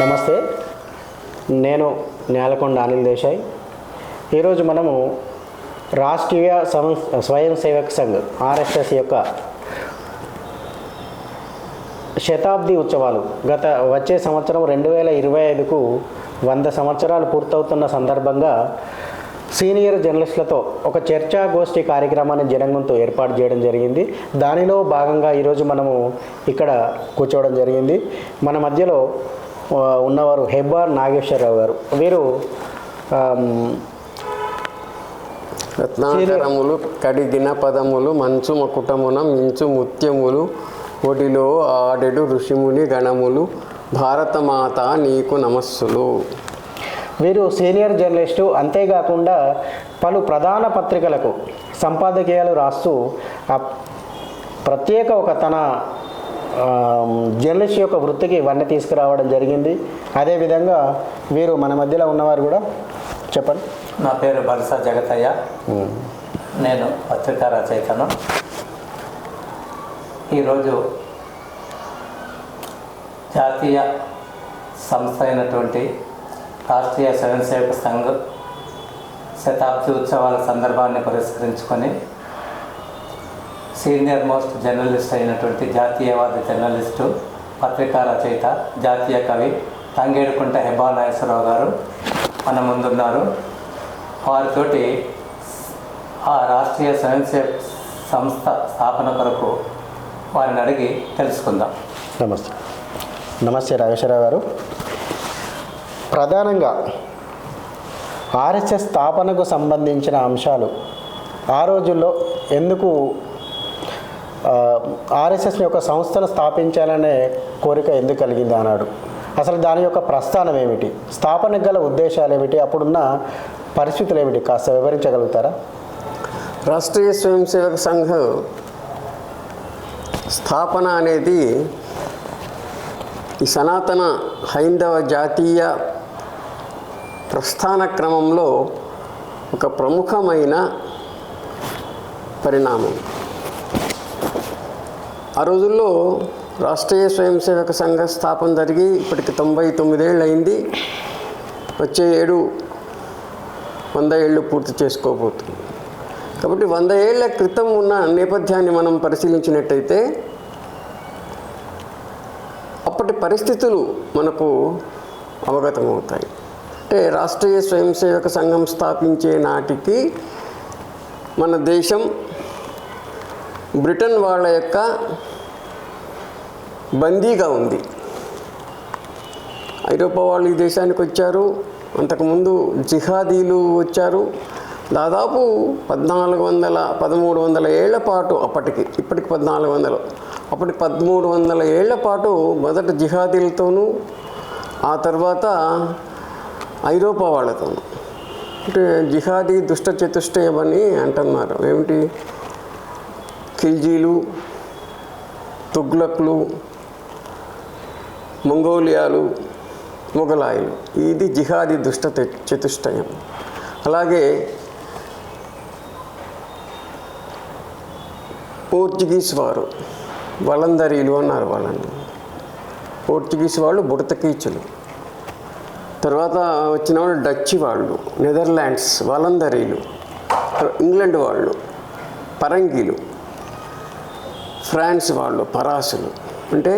నమస్తే, నేను నేలకొండ అనిల్ దేశాయ్. ఈరోజు మనము రాష్ట్రీయ స్వయం సేవక్ సంఘ్ ఆర్ఎస్ఎస్ యొక్క శతాబ్ది ఉత్సవాలు వచ్చే సంవత్సరం 2025కు 100 సంవత్సరాలు పూర్తవుతున్న సందర్భంగా సీనియర్ జర్నలిస్టులతో ఒక చర్చాగోష్ఠి కార్యక్రమాన్ని జనగంతో ఏర్పాటు చేయడం జరిగింది. దానిలో భాగంగా ఈరోజు మనము ఇక్కడ కూర్చోవడం జరిగింది. మన మధ్యలో ఉన్నవారు హెబ్బార్ నాగేశ్వరరావు గారు. వీరు రత్నాకరములు కడిగిన పదములు మంచు మకుటమున మించు ముత్యములు ఒడిలో ఆడెడు ఋషిముని గణములు భారతమాత నీకు నమస్సులు. వీరు సీనియర్ జర్నలిస్టు. అంతేకాకుండా పలు ప్రధాన పత్రికలకు సంపాదకీయాలు రాస్తూ ప్రత్యేక తన జర్నలిస్ట్ యొక్క వృత్తికి వన్నె తీసుకురావడం జరిగింది. అదేవిధంగా వీరు మన మధ్యలో ఉన్నవారు కూడా చెప్పండి. నా పేరు బల్సా జగతయ్య, నేను పత్రికా రచయితను. ఈరోజు జాతీయ సంస్థ అయినటువంటి రాష్ట్రీయ స్వయం సేవక సంఘ్ శతాబ్ది ఉత్సవాల సందర్భాన్ని పురస్కరించుకొని సీనియర్ మోస్ట్ జర్నలిస్ట్ అయినటువంటి జాతీయవాద జర్నలిస్టు, పత్రికా రచయిత, జాతీయ కవి తంగేడుకుంట హెబ్బార్ నాగేశ్వరరావు గారు మన ముందున్నారు. వారితోటి ఆ రాష్ట్రీయ స్వయం సేవక సంస్థ స్థాపన కొరకు వారిని అడిగి తెలుసుకుందాం. నమస్తే నాగేశ్వరరావు గారు. ప్రధానంగా ఆర్ఎస్ఎస్ స్థాపనకు సంబంధించిన అంశాలు, ఆ రోజుల్లో ఎందుకు ఆర్ఎస్ఎస్ యొక్క సంస్థను స్థాపించాలనే కోరిక ఎందుకు కలిగింది అన్నాడు, అసలు దాని యొక్క ప్రస్థానం ఏమిటి, స్థాపనకు గల ఉద్దేశాలు ఏమిటి, అప్పుడున్న పరిస్థితులు ఏమిటి, కాస్త వివరించగలుగుతారా? రాష్ట్రీయ స్వయం సేవక సంఘ్ స్థాపన అనేది ఈ సనాతన హైందవ జాతీయ ప్రస్థాన క్రమంలో ఒక ప్రముఖమైన పరిణామం. ఆ రోజుల్లో రాష్ట్రీయ స్వయం సేవక సంఘ స్థాపన జరిగి ఇప్పటికి 99 ఏళ్ళు అయింది. వచ్చే ఏడు 100 ఏళ్ళు పూర్తి చేసుకోబోతుంది. కాబట్టి 100 ఏళ్ల క్రితం ఉన్న నేపథ్యాన్ని మనం పరిశీలించినట్టయితే అప్పటి పరిస్థితులు మనకు అవగతమవుతాయి. అంటే రాష్ట్రీయ స్వయం సేవక సంఘం స్థాపించే నాటికి మన దేశం బ్రిటన్ వాళ్ళ యొక్క బందీగా ఉంది. ఐరోపా వాళ్ళు ఈ దేశానికి వచ్చారు. అంతకుముందు జిహాదీలు వచ్చారు. దాదాపు 1300 ఏళ్ల పాటు ఇప్పటికి 1400, అప్పటికి 1300 ఏళ్ల పాటు మొదట జిహాదీలతోనూ, ఆ తర్వాత ఐరోపా వాళ్ళతోనూ. అంటే జిహాదీ దుష్ట చతుష్టయం అని అంటున్నారు. ఏమిటి? ఖిల్జీలు, తుగ్లక్లు, మంగోలియాలు, మొఘలాయులు. ఇది జిహాదీ దుష్ట చతుష్టయం. అలాగే పోర్చుగీస్ వారు, వలందరీలు అన్నారు వాళ్ళని. పోర్చుగీస్ వాళ్ళు బుడతకీచులు. తర్వాత వచ్చిన వాళ్ళు డచ్ వాళ్ళు, నెదర్లాండ్స్, వలందరీలు. ఇంగ్లాండ్ వాళ్ళు పరంగీలు. ఫ్రాన్స్ వాళ్ళు పరాసులు. అంటే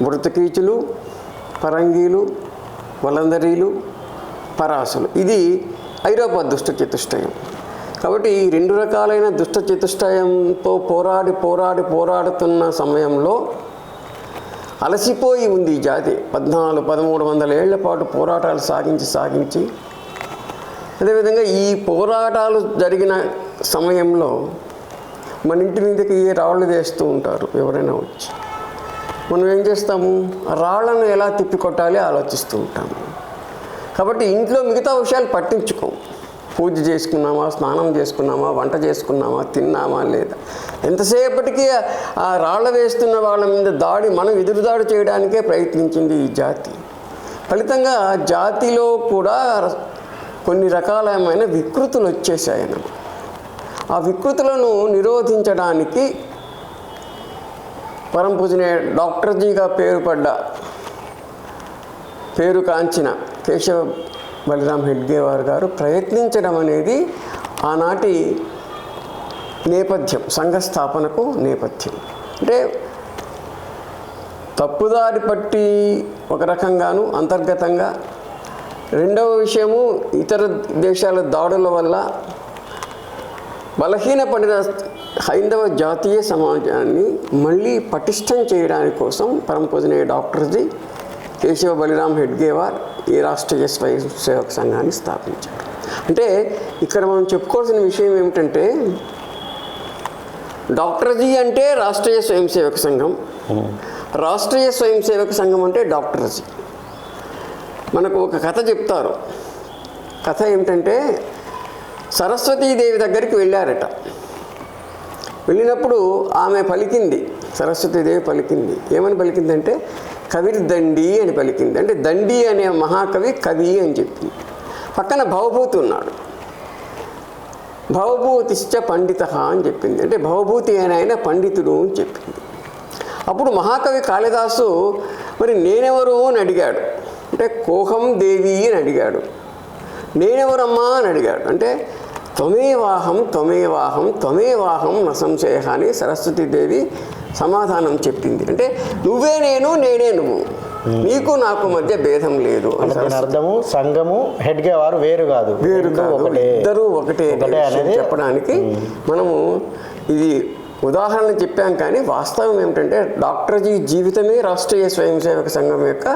బుడతకీచులు, పరంగీలు, వలందరీలు, పరాసులు. ఇది ఐరోపా చతుష్టయం. కాబట్టి ఈ 2 రకాలైన చతుష్టయంతో పోరాడుతున్న సమయంలో అలసిపోయి ఉంది ఈ జాతి. 1300 ఏళ్ల పాటు పోరాటాలు సాగించి అదేవిధంగా ఈ పోరాటాలు జరిగిన సమయంలో మన ఇంటి మీదకి రాళ్ళు వేస్తూ ఉంటారు ఎవరైనా వచ్చి. మనం ఏం చేస్తాము? ఆ రాళ్లను ఎలా తిప్పికొట్టాలి ఆలోచిస్తూ ఉంటాము. కాబట్టి ఇంట్లో మిగతా విషయాలు పట్టించుకోము. పూజ చేసుకున్నామా, స్నానం చేసుకున్నామా, వంట చేసుకున్నామా, తిన్నామా లేదా, ఎంతసేపటికి ఆ రాళ్ళ వేస్తున్న వాళ్ళ మీద మనం ఎదురుదాడి చేయడానికే ప్రయత్నించింది ఈ జాతి. ఫలితంగా జాతిలో కూడా కొన్ని రకాలమైన వికృతులు వచ్చేసాయన్నమాట. ఆ వికృతులను నిరోధించడానికి పరమ పూజనీయ డాక్టర్జీగా పేరు పడ్డ పేరు కాంచిన కేశవ బలిరామ్ హెడ్గేవార్ గారు ప్రయత్నించడం అనేది ఆనాటి నేపథ్యం, సంఘ స్థాపనకు నేపథ్యం. అంటే తప్పుదారి పట్టి ఒక రకంగాను అంతర్గతంగా, రెండవ విషయము ఇతర దేశాల దాడుల వల్ల బలహీనపడిన హైందవ జాతీయ సమాజాన్ని మళ్ళీ పటిష్టం చేయడానికి కోసం పరమ పూజనీయ డాక్టర్జీ కేశవ బలిరామ్ హెడ్గేవార్ ఈ రాష్ట్రీయ స్వయం సేవక సంఘాన్ని స్థాపించారు. అంటే ఇక్కడ మనం చెప్పుకోవాల్సిన విషయం ఏమిటంటే, డాక్టర్జీ అంటే రాష్ట్రీయ స్వయం సేవక సంఘం, రాష్ట్రీయ స్వయం సేవక సంఘం అంటే డాక్టర్జీ. మనకు ఒక కథ చెప్తారు. కథ ఏమిటంటే, సరస్వతీదేవి దగ్గరికి వెళ్ళారట. వెళ్ళినప్పుడు ఆమె పలికింది, సరస్వతీదేవి పలికింది. ఏమని పలికిందంటే కవిర్దండి అని పలికింది. అంటే దండి అనే మహాకవి కవి అని చెప్పింది. పక్కన భవభూతి ఉన్నాడు. భవభూతిశ్చ పండిత అని చెప్పింది. అంటే భవభూతి అని ఆయన పండితుడు అని చెప్పింది. అప్పుడు మహాకవి కాళిదాసు మరి నేనెవరు అని అడిగాడు. అంటే కోహం దేవి అని అడిగాడు. నేనెవరమ్మా అని అడిగాడు. అంటే త్వమేవాహం త్వమేవాహం త్వమేవాహం న సంశయ అని సరస్వతీదేవి సమాధానం చెప్పింది. అంటే నువ్వే నేను, నేనే నువ్వు, నీకు నాకు మధ్య భేదం లేదు. అర్థము సంఘము హెడ్గేవార్ వేరు కాదు, ఇద్దరు ఒకటే చెప్పడానికి మనము ఇది ఉదాహరణ చెప్పాం. కానీ వాస్తవం ఏమిటంటే డాక్టర్జీ జీవితమే రాష్ట్రీయ స్వయం సేవక సంఘం యొక్క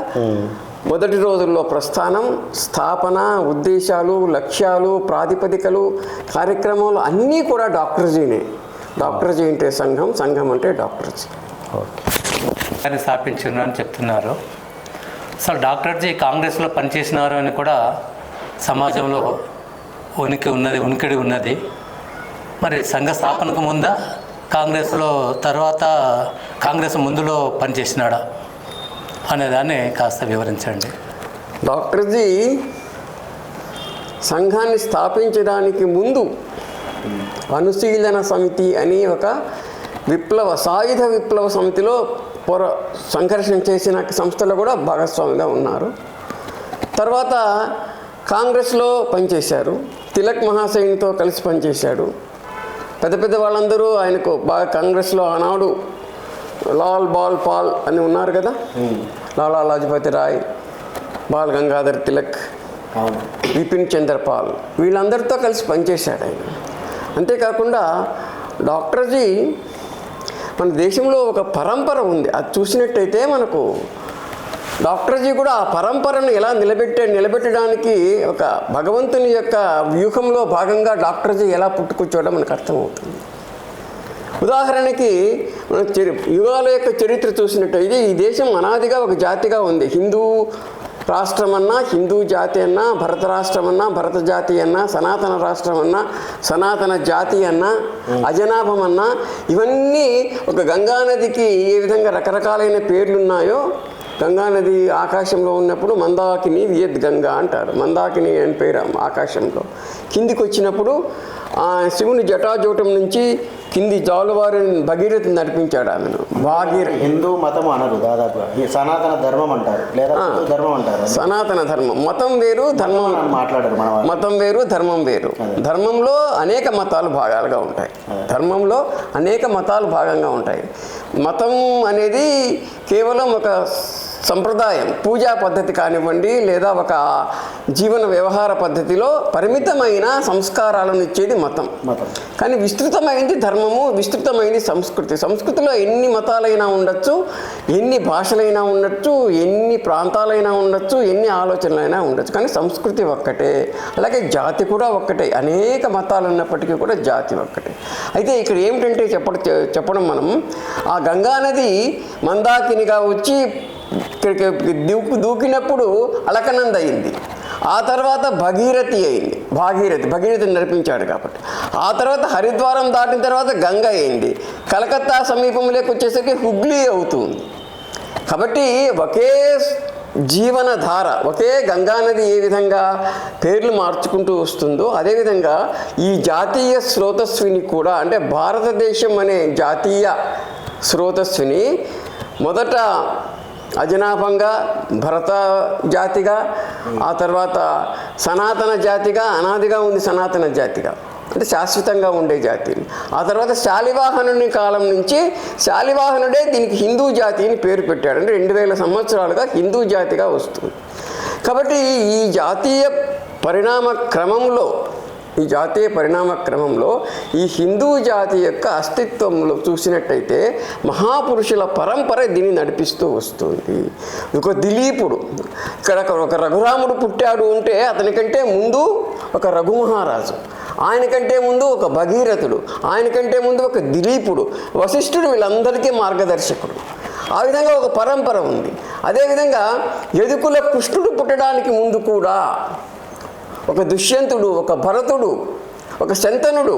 మొదటి రోజుల్లో ప్రస్థానం, స్థాపన, ఉద్దేశాలు, లక్ష్యాలు, ప్రాతిపదికలు, కార్యక్రమాలు అన్నీ కూడా డాక్టర్జీనే. డాక్టర్జీ అంటే సంఘం, సంఘం అంటే డాక్టర్జీ. అని స్థాపించారు అని చెప్తున్నారు. అసలు డాక్టర్జీ కాంగ్రెస్లో పనిచేసినారు అని కూడా సమాజంలో ఉనికిడి ఉన్నది. మరి సంఘ స్థాపనకు ముందా, కాంగ్రెస్లో తర్వాత కాంగ్రెస్ ముందులో పనిచేసినాడా అనేదాన్ని కాస్త వివరించండి. డాక్టర్జీ సంఘాన్ని స్థాపించడానికి ముందు అనుశీలన సమితి అని ఒక సాయుధ విప్లవ సమితిలో సంఘర్షణ చేసిన సంస్థలో కూడా భాగస్వామిగా ఉన్నారు. తర్వాత కాంగ్రెస్లో పనిచేశారు. తిలక్ మహాశయునితో కలిసి పనిచేశాడు. పెద్ద పెద్ద వాళ్ళందరూ ఆయనకు బాగా కాంగ్రెస్లో ఆనాడు లాల్ బాల్ పాల్ అని ఉన్నారు కదా, లాలా లజపతి రాయ్, బాల్ గంగాధర్ తిలక్, విపిన్ చంద్రపాల్, వీళ్ళందరితో కలిసి పనిచేశాడు ఆయన. అంతేకాకుండా డాక్టర్జీ మన దేశంలో ఒక పరంపర ఉంది. అది చూసినట్టయితే మనకు డాక్టర్జీ కూడా ఆ పరంపరను ఎలా నిలబెట్టడానికి ఒక భగవంతుని యొక్క వ్యూహంలో భాగంగా డాక్టర్జీ ఎలా పుట్టుకొచ్చాడో మనకు అర్థమవుతుంది. ఉదాహరణకి మన యుగాల యొక్క చరిత్ర చూసినట్టయితే ఈ దేశం అనాదిగా ఒక జాతిగా ఉంది. హిందూ రాష్ట్రం అన్నా, హిందూ జాతి అన్నా, భరత రాష్ట్రం అన్నా, భరత జాతి అన్నా, సనాతన రాష్ట్రం అన్నా, సనాతన జాతి అన్నా, అజనాభం అన్నా, ఇవన్నీ ఒక గంగానదికి ఏ విధంగా రకరకాలైన పేర్లున్నాయో, గంగానది ఆకాశంలో ఉన్నప్పుడు మందాకిని వియద్ గంగా అంటారు. మందాకిని అని పేరు ఆకాశంలో. కిందికి వచ్చినప్పుడు శివుని జటాజూటం నుంచి కింది జాలువారిని భగీరథి నడిపించాడు ఆమెను. హిందూ మతం అనరు, దాదాపుగా సనాతన ధర్మం అంటారు, లేదా ధర్మం అంటారు. సనాతన ధర్మం, మతం వేరు, ధర్మం మాట్లాడారు. మతం వేరు, ధర్మం వేరు. ధర్మంలో అనేక మతాలు భాగాలుగా ఉంటాయి. ధర్మంలో అనేక మతాలు భాగంగా ఉంటాయి. మతం అనేది కేవలం ఒక సంప్రదాయం, పూజా పద్ధతి కానివ్వండి, లేదా ఒక జీవన వ్యవహార పద్ధతిలో పరిమితమైన సంస్కారాలను ఇచ్చేది మతం. కానీ విస్తృతమైంది ధర్మము, విస్తృతమైంది సంస్కృతి. సంస్కృతిలో ఎన్ని మతాలైనా ఉండొచ్చు, ఎన్ని భాషలైనా ఉండొచ్చు, ఎన్ని ప్రాంతాలైనా ఉండొచ్చు, ఎన్ని ఆలోచనలైనా ఉండొచ్చు, కానీ సంస్కృతి ఒక్కటే. అలాగే జాతి కూడా ఒక్కటే. అనేక మతాలు ఉన్నప్పటికీ కూడా జాతి ఒక్కటే. అయితే ఇక్కడ ఏమిటంటే చెప్పడం మనం ఆ గంగానది మందాకినిగా వచ్చి ఇక్కడికి దూకినప్పుడు అలకనంద అయింది. ఆ తర్వాత భగీరథి అయింది. భగీరథిని నడిపించాడు కాబట్టి. ఆ తర్వాత హరిద్వారం దాటిన తర్వాత గంగ అయింది. కలకత్తా సమీపంలోకి వచ్చేసరికి హుగ్లీ అవుతుంది. కాబట్టి ఒకే జీవనధార, ఒకే గంగానది ఏ విధంగా పేర్లు మార్చుకుంటూ వస్తుందో అదేవిధంగా ఈ జాతీయ స్రోతస్విని కూడా, అంటే భారతదేశం అనే జాతీయ స్రోతస్విని మొదట అజనాభంగా, భరత జాతిగా, ఆ తర్వాత సనాతన జాతిగా, అనాదిగా ఉంది సనాతన జాతిగా, అంటే శాశ్వతంగా ఉండే జాతి. ఆ తర్వాత శాలివాహనుని కాలం నుంచి శాలివాహనుడే దీనికి హిందూ జాతి అని పేరు పెట్టాడు. అంటే 2000 సంవత్సరాలుగా హిందూ జాతిగా వస్తుంది. కాబట్టి ఈ జాతీయ పరిణామ క్రమంలో ఈ హిందూ జాతి యొక్క అస్తిత్వంలో చూసినట్టయితే మహాపురుషుల పరంపర దీన్ని నడిపిస్తూ వస్తుంది. ఒక దిలీపుడు, ఇక్కడ ఒక రఘురాముడు పుట్టాడు అంటే అతనికంటే ముందు ఒక రఘుమహారాజు, ఆయనకంటే ముందు ఒక భగీరథుడు, ఆయనకంటే ముందు ఒక దిలీపుడు, వశిష్ఠుడు, వీళ్ళందరికీ మార్గదర్శకుడు. ఆ విధంగా ఒక పరంపర ఉంది. అదేవిధంగా యదుకుల కృష్ణుడు పుట్టడానికి ముందు కూడా ఒక దుష్యంతుడు, ఒక భరతుడు, ఒక శంతనుడు,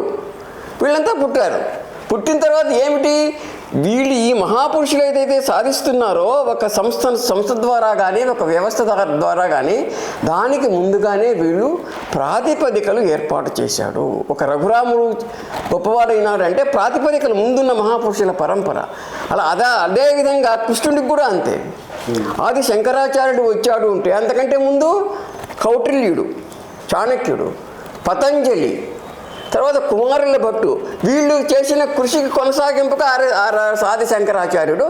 వీళ్ళంతా పుట్టారు. పుట్టిన తర్వాత ఏమిటి, వీళ్ళు ఈ మహాపురుషులు ఏదైతే సాధిస్తున్నారో ఒక సంస్థ ద్వారా కానీ, ఒక వ్యవస్థ ద్వారా కానీ, దానికి ముందుగానే వీళ్ళు ప్రాతిపదికలు ఏర్పాటు చేశాడు. ఒక రఘురాముడు గొప్పవాడైనాడంటే ప్రాతిపదికలు ముందున్న మహాపురుషుల పరంపర. అదేవిధంగా కృష్ణుడికి కూడా అంతే. ఆది శంకరాచార్యుడు వచ్చాడు అంటే అంతకంటే ముందు కౌటిల్యుడు, చాణక్యుడు, పతంజలి, తర్వాత కుమారుల భట్టు, వీళ్ళు చేసిన కృషికి కొనసాగింపుగా ఆది శంకరాచార్యుడు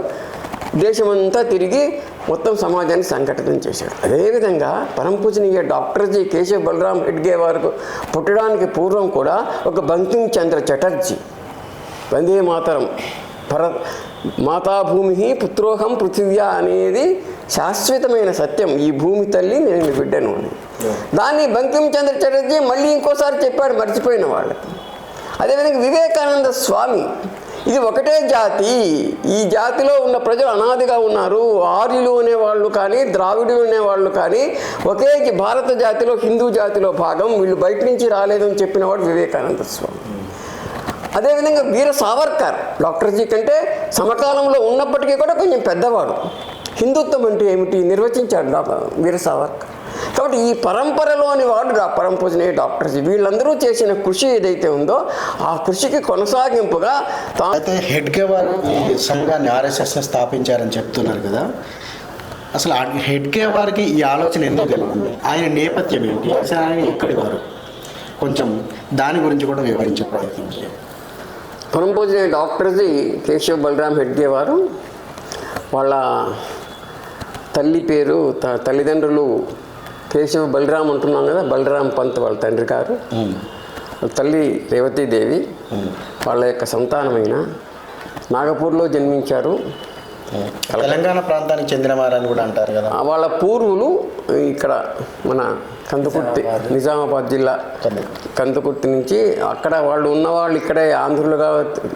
దేశమంతా తిరిగి మొత్తం సమాజాన్ని సంఘటితం చేశాడు. అదేవిధంగా పరమపూజనీయ డాక్టర్ జి కేశవ్ బలరాం హెడ్గే వారు పుట్టడానికి పూర్వం కూడా ఒక బంకిం చంద్ర చటర్జీ వందే మాతరం మాతాభూమి పుత్రోహం పృథివ్యా అనేది శాశ్వతమైన సత్యం, ఈ భూమి తల్లి నేను బిడ్డను అని. దాన్ని బంకిం చంద్ర చటర్జీ మళ్ళీ ఇంకోసారి చెప్పాడు మర్చిపోయిన వాళ్ళకి. అదేవిధంగా వివేకానంద స్వామి, ఇది ఒకటే జాతి, ఈ జాతిలో ఉన్న ప్రజలు అనాదిగా ఉన్నారు, ఆర్యులు అనేవాళ్ళు కానీ, ద్రావిడులు అనేవాళ్ళు కానీ ఒకే భారత జాతిలో, హిందూ జాతిలో భాగం, వీళ్ళు బయట నుంచి రాలేదని చెప్పినవాడు వివేకానంద స్వామి. అదేవిధంగా వీర సావర్కర్ డాక్టర్ జీ కంటే సమకాలంలో ఉన్నప్పటికీ కూడా కొంచెం పెద్దవాడు. హిందుత్వం అంటే ఏమిటి నిర్వచించాడు వీర సావర్కర్. కాబట్టి ఈ పరంపరలోని వాడు పరమపూజనీయ డాక్టర్ జీ. వీళ్ళందరూ చేసిన కృషి ఏదైతే ఉందో ఆ కృషికి కొనసాగింపుగా అయితే హెడ్గే వారు ఈ సంఘాన్ని ఆర్ఎస్ఎస్ని స్థాపించారని చెప్తున్నారు కదా, అసలు హెడ్గే వారికి ఈ ఆలోచన ఎందుకు కలిగింది, ఆయన నేపథ్యం ఏంటి, అసలు ఆయన ఎక్కడి వారు, కొంచెం దాని గురించి కూడా వివరించే ప్రయత్నం చేయాలి. పరమపూజనీయ డాక్టర్ జి కేశవ్ బలరాం హెడ్గే వారు వాళ్ళ తల్లి పేరు, తల్లిదండ్రులు కేశవ్ బలరాం అంటున్నాం కదా, బలరాం పంత్ వాళ్ళ తండ్రి గారు, తల్లి రేవతీదేవి, వాళ్ళ యొక్క సంతానమైన నాగపూర్లో జన్మించారు. తెలంగాణ ప్రాంతానికి చెందిన వారని కూడా అంటారు కదా. వాళ్ళ పూర్వులు ఇక్కడ మన కందుకుర్తి, నిజామాబాద్ జిల్లా కందుకుర్తి నుంచి, అక్కడ వాళ్ళు ఉన్నవాళ్ళు ఇక్కడే ఆంధ్రులుగా,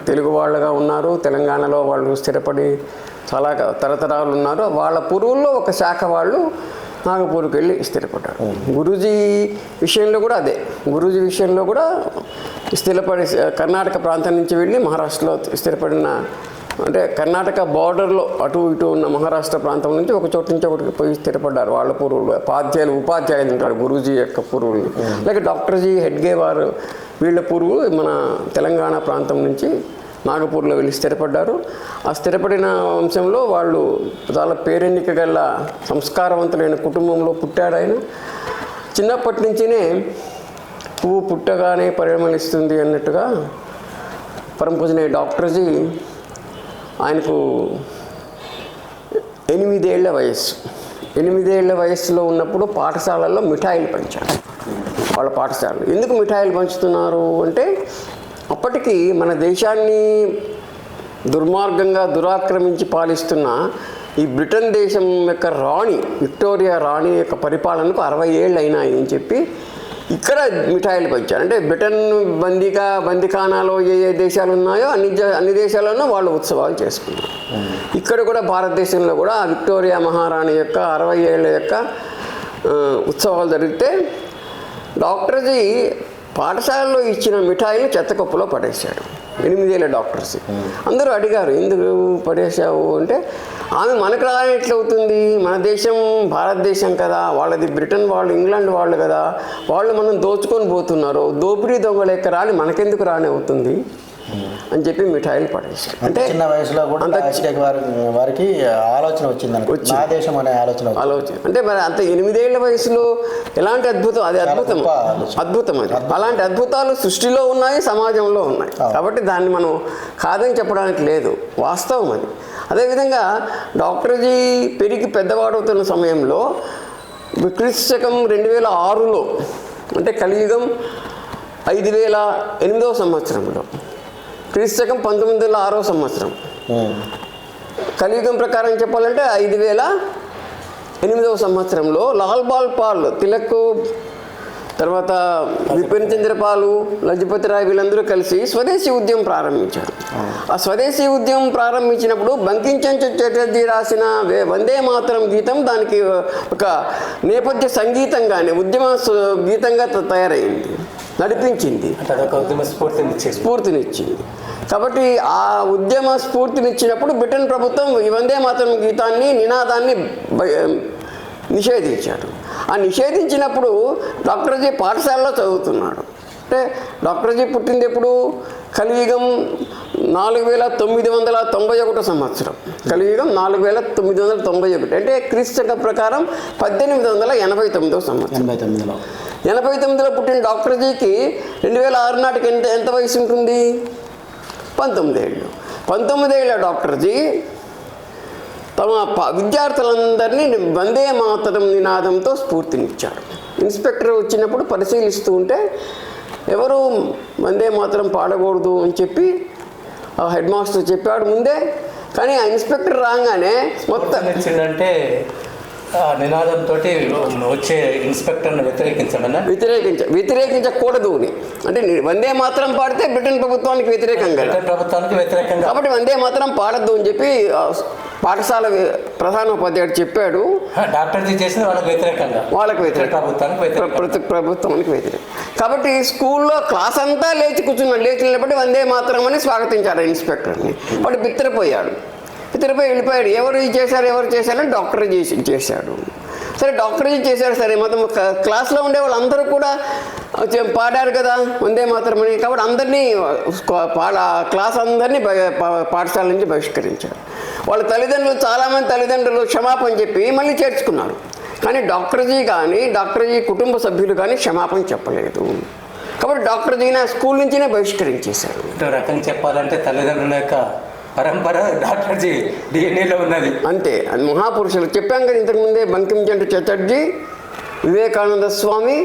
తెలుగు వాళ్ళుగా ఉన్నారు. తెలంగాణలో వాళ్ళు స్థిరపడి చాలా తరతరాలు ఉన్నారు. వాళ్ళ పూర్వుల్లో ఒక శాఖ వాళ్ళు నాగపూర్కి వెళ్ళి స్థిరపడ్డారు. గురూజీ విషయంలో కూడా అదే, గురూజీ విషయంలో కూడా స్థిరపడి కర్ణాటక ప్రాంతం నుంచి వెళ్ళి మహారాష్ట్రలో స్థిరపడిన, అంటే కర్ణాటక బార్డర్లో అటు ఇటు ఉన్న మహారాష్ట్ర ప్రాంతం నుంచి ఒక చోటు నుంచి ఒకటికి పోయి స్థిరపడ్డారు వాళ్ళ పూర్వులు. ఉపాధ్యాయులు ఉంటారు గురూజీ యొక్క పూర్వులు. అలాగే డాక్టర్ జీ హెడ్గే వారు వీళ్ళ పూర్వులు మన తెలంగాణ ప్రాంతం నుంచి నాగపూర్లో వెళ్ళి స్థిరపడ్డారు. ఆ స్థిరపడిన వంశంలో వాళ్ళు చాలా పేరెన్నిక గల సంస్కారవంతులైన కుటుంబంలో పుట్టాడు ఆయన. చిన్నప్పటి నుంచినే పువ్వు పుట్టగానే పరిమళిస్తుంది అన్నట్టుగా పరమపూజనీయ డాక్టర్ జీ ఆయనకు 8 ఏళ్ల వయస్సు. 8 ఏళ్ల వయస్సులో ఉన్నప్పుడు పాఠశాలల్లో మిఠాయిలు పంచారు. వాళ్ళ పాఠశాలలు ఎందుకు మిఠాయిలు పంచుతున్నారు అంటే, అప్పటికి మన దేశాన్ని దుర్మార్గంగా దురాక్రమించి పాలిస్తున్న ఈ బ్రిటన్ దేశం యొక్క రాణి, విక్టోరియా రాణి యొక్క పరిపాలనకు 60 ఏళ్ళు అయినాయి అని చెప్పి ఇక్కడ మిఠాయిలు పంచారు. అంటే బ్రిటన్ బందిఖానాలో ఏ దేశాలు ఉన్నాయో అన్ని దేశాల్లోనూ వాళ్ళు ఉత్సవాలు చేసుకున్నారు. ఇక్కడ కూడా భారతదేశంలో కూడా విక్టోరియా మహారాణి యొక్క 60 ఏళ్ళ యొక్క ఉత్సవాలు జరిగితే డాక్టర్ జీ పాఠశాలలో ఇచ్చిన మిఠాయిలు చెత్తకొప్పులో పడేశాడు. 8 ఏళ్ళ డాక్టర్స్ అందరూ అడిగారు, ఎందుకు పడేసావు అంటే, ఆమె మనకు రానట్లవుతుంది, మన దేశం భారతదేశం కదా, వాళ్ళది బ్రిటన్ వాళ్ళు, ఇంగ్లాండ్ వాళ్ళు కదా, వాళ్ళు మనం దోచుకొని పోతున్నారు, దోపిడీ దొంగల యొక్క రాని మనకెందుకు రాని అవుతుంది అని చెప్పి మిఠాయిలు పడేశారు. అంటే చిన్న వయసులో కూడా అంత అభిషేక్ వారికి ఆలోచన వచ్చింది, నా దేశం అనే ఆలోచన అంటే మరి అంత 8 ఏళ్ల వయసులో ఎలాంటి అద్భుతం, అది అద్భుతం, అద్భుతం అది. అలాంటి అద్భుతాలు సృష్టిలో ఉన్నాయి, సమాజంలో ఉన్నాయి. కాబట్టి దాన్ని మనం కాదని చెప్పడానికి లేదు, వాస్తవం అది. అదేవిధంగా డాక్టర్జీ పెరిగి పెద్దవాడవుతున్న సమయంలో క్రీస్తు 2006లో అంటే కలియుగం 5008వ సంవత్సరంలో, క్రీస్తు 1906వ సంవత్సరం, కలియుగం ప్రకారం చెప్పాలంటే 5008వ సంవత్సరంలో లాల్ బాల్ పాల్, తిలక్, తర్వాత విపిన్ చంద్రపాలు, లజపతి రాయ్ వీళ్ళందరూ కలిసి స్వదేశీ ఉద్యమం ప్రారంభించారు. ఆ స్వదేశీ ఉద్యమం ప్రారంభించినప్పుడు బంకించంద్ర చటర్జీ రాసిన వందే మాతరం గీతం దానికి ఒక నేపథ్య సంగీతంగానే ఉద్యమ గీతంగా తయారైంది, నడిపించింది, స్ఫూర్తినిచ్చింది. కాబట్టి ఆ ఉద్యమ స్ఫూర్తినిచ్చినప్పుడు బ్రిటన్ ప్రభుత్వం ఈ వందే మాతరం గీతాన్ని, నినాదాన్ని నిషేధించాడు. ఆ నిషేధించినప్పుడు డాక్టర్జీ పాఠశాలలో చదువుతున్నాడు. అంటే డాక్టర్జీ పుట్టింది ఎప్పుడు? కలియుగం 4991 సంవత్సరం, కలియుగం 4991, అంటే క్రీస్తు ప్రకారం 1889వ సంవత్సరం. 89లో పుట్టిన డాక్టర్జీకి 2006 నాటికి ఎంత వయసు ఉంటుంది? 19 ఏళ్ళు. 19 ఏళ్ళ డాక్టర్జీ తమ విద్యార్థులందరినీ వందే మాతరం నినాదంతో స్ఫూర్తినిచ్చారు. ఇన్స్పెక్టర్ వచ్చినప్పుడు పరిశీలిస్తూ ఉంటే ఎవరు వందే మాతరం పాడకూడదు అని చెప్పి ఆ హెడ్ మాస్టర్ చెప్పాడు ముందే. కానీ ఆ ఇన్స్పెక్టర్ రాగానే మొత్తం అంటే నినాదంతో వచ్చే ఇన్స్పెక్టర్ను వ్యతిరేకించకూడదు అని. అంటే వందే మాతరం పాడితే బ్రిటన్ ప్రభుత్వానికి వ్యతిరేకంగా, కాబట్టి వందే మాతరం పాడద్దు అని చెప్పి పాఠశాల ప్రధానోపాధ్యాయుడు చెప్పాడు. డాక్టర్జీ చేసిన వాళ్ళకి వ్యతిరేకంగా, ప్రభుత్వానికి వ్యతిరేకం. కాబట్టి స్కూల్లో క్లాస్ అంతా లేచి కూర్చున్నాడు, లేచి నిలబడి వందే మాతరం అని స్వాగతించారు ఇన్స్పెక్టర్ని. వాడు బిత్తరపోయాడు, వెళ్ళిపోయాడు. ఎవరు చేశారని డాక్టర్జీ చేశాడు. సరే డాక్టర్జీ చేశారు, సరే మొత్తం క్లాస్లో ఉండే వాళ్ళందరూ కూడా పాడారు కదా వందే మాతరం అని. కాబట్టి అందరినీ క్లాస్ అందరినీ పాఠశాల నుంచి బహిష్కరించారు. వాళ్ళ చాలామంది తల్లిదండ్రులు క్షమాపణ చెప్పి మళ్ళీ చేర్చుకున్నారు. కానీ డాక్టర్జీ కుటుంబ సభ్యులు కానీ క్షమాపణ చెప్పలేదు. కాబట్టి డాక్టర్జీని స్కూల్ నుంచినే బహిష్కరించేశారు. రకంగా చెప్పాలంటే తల్లిదండ్రుల యొక్క పరంపర డాక్టర్జీ డిఎన్ఏలో ఉన్నది. అంతే, అది మహాపురుషులు చెప్పాం కదా ఇంతకుముందే. బంకించంద్ర చటర్జీ, వివేకానంద స్వామి,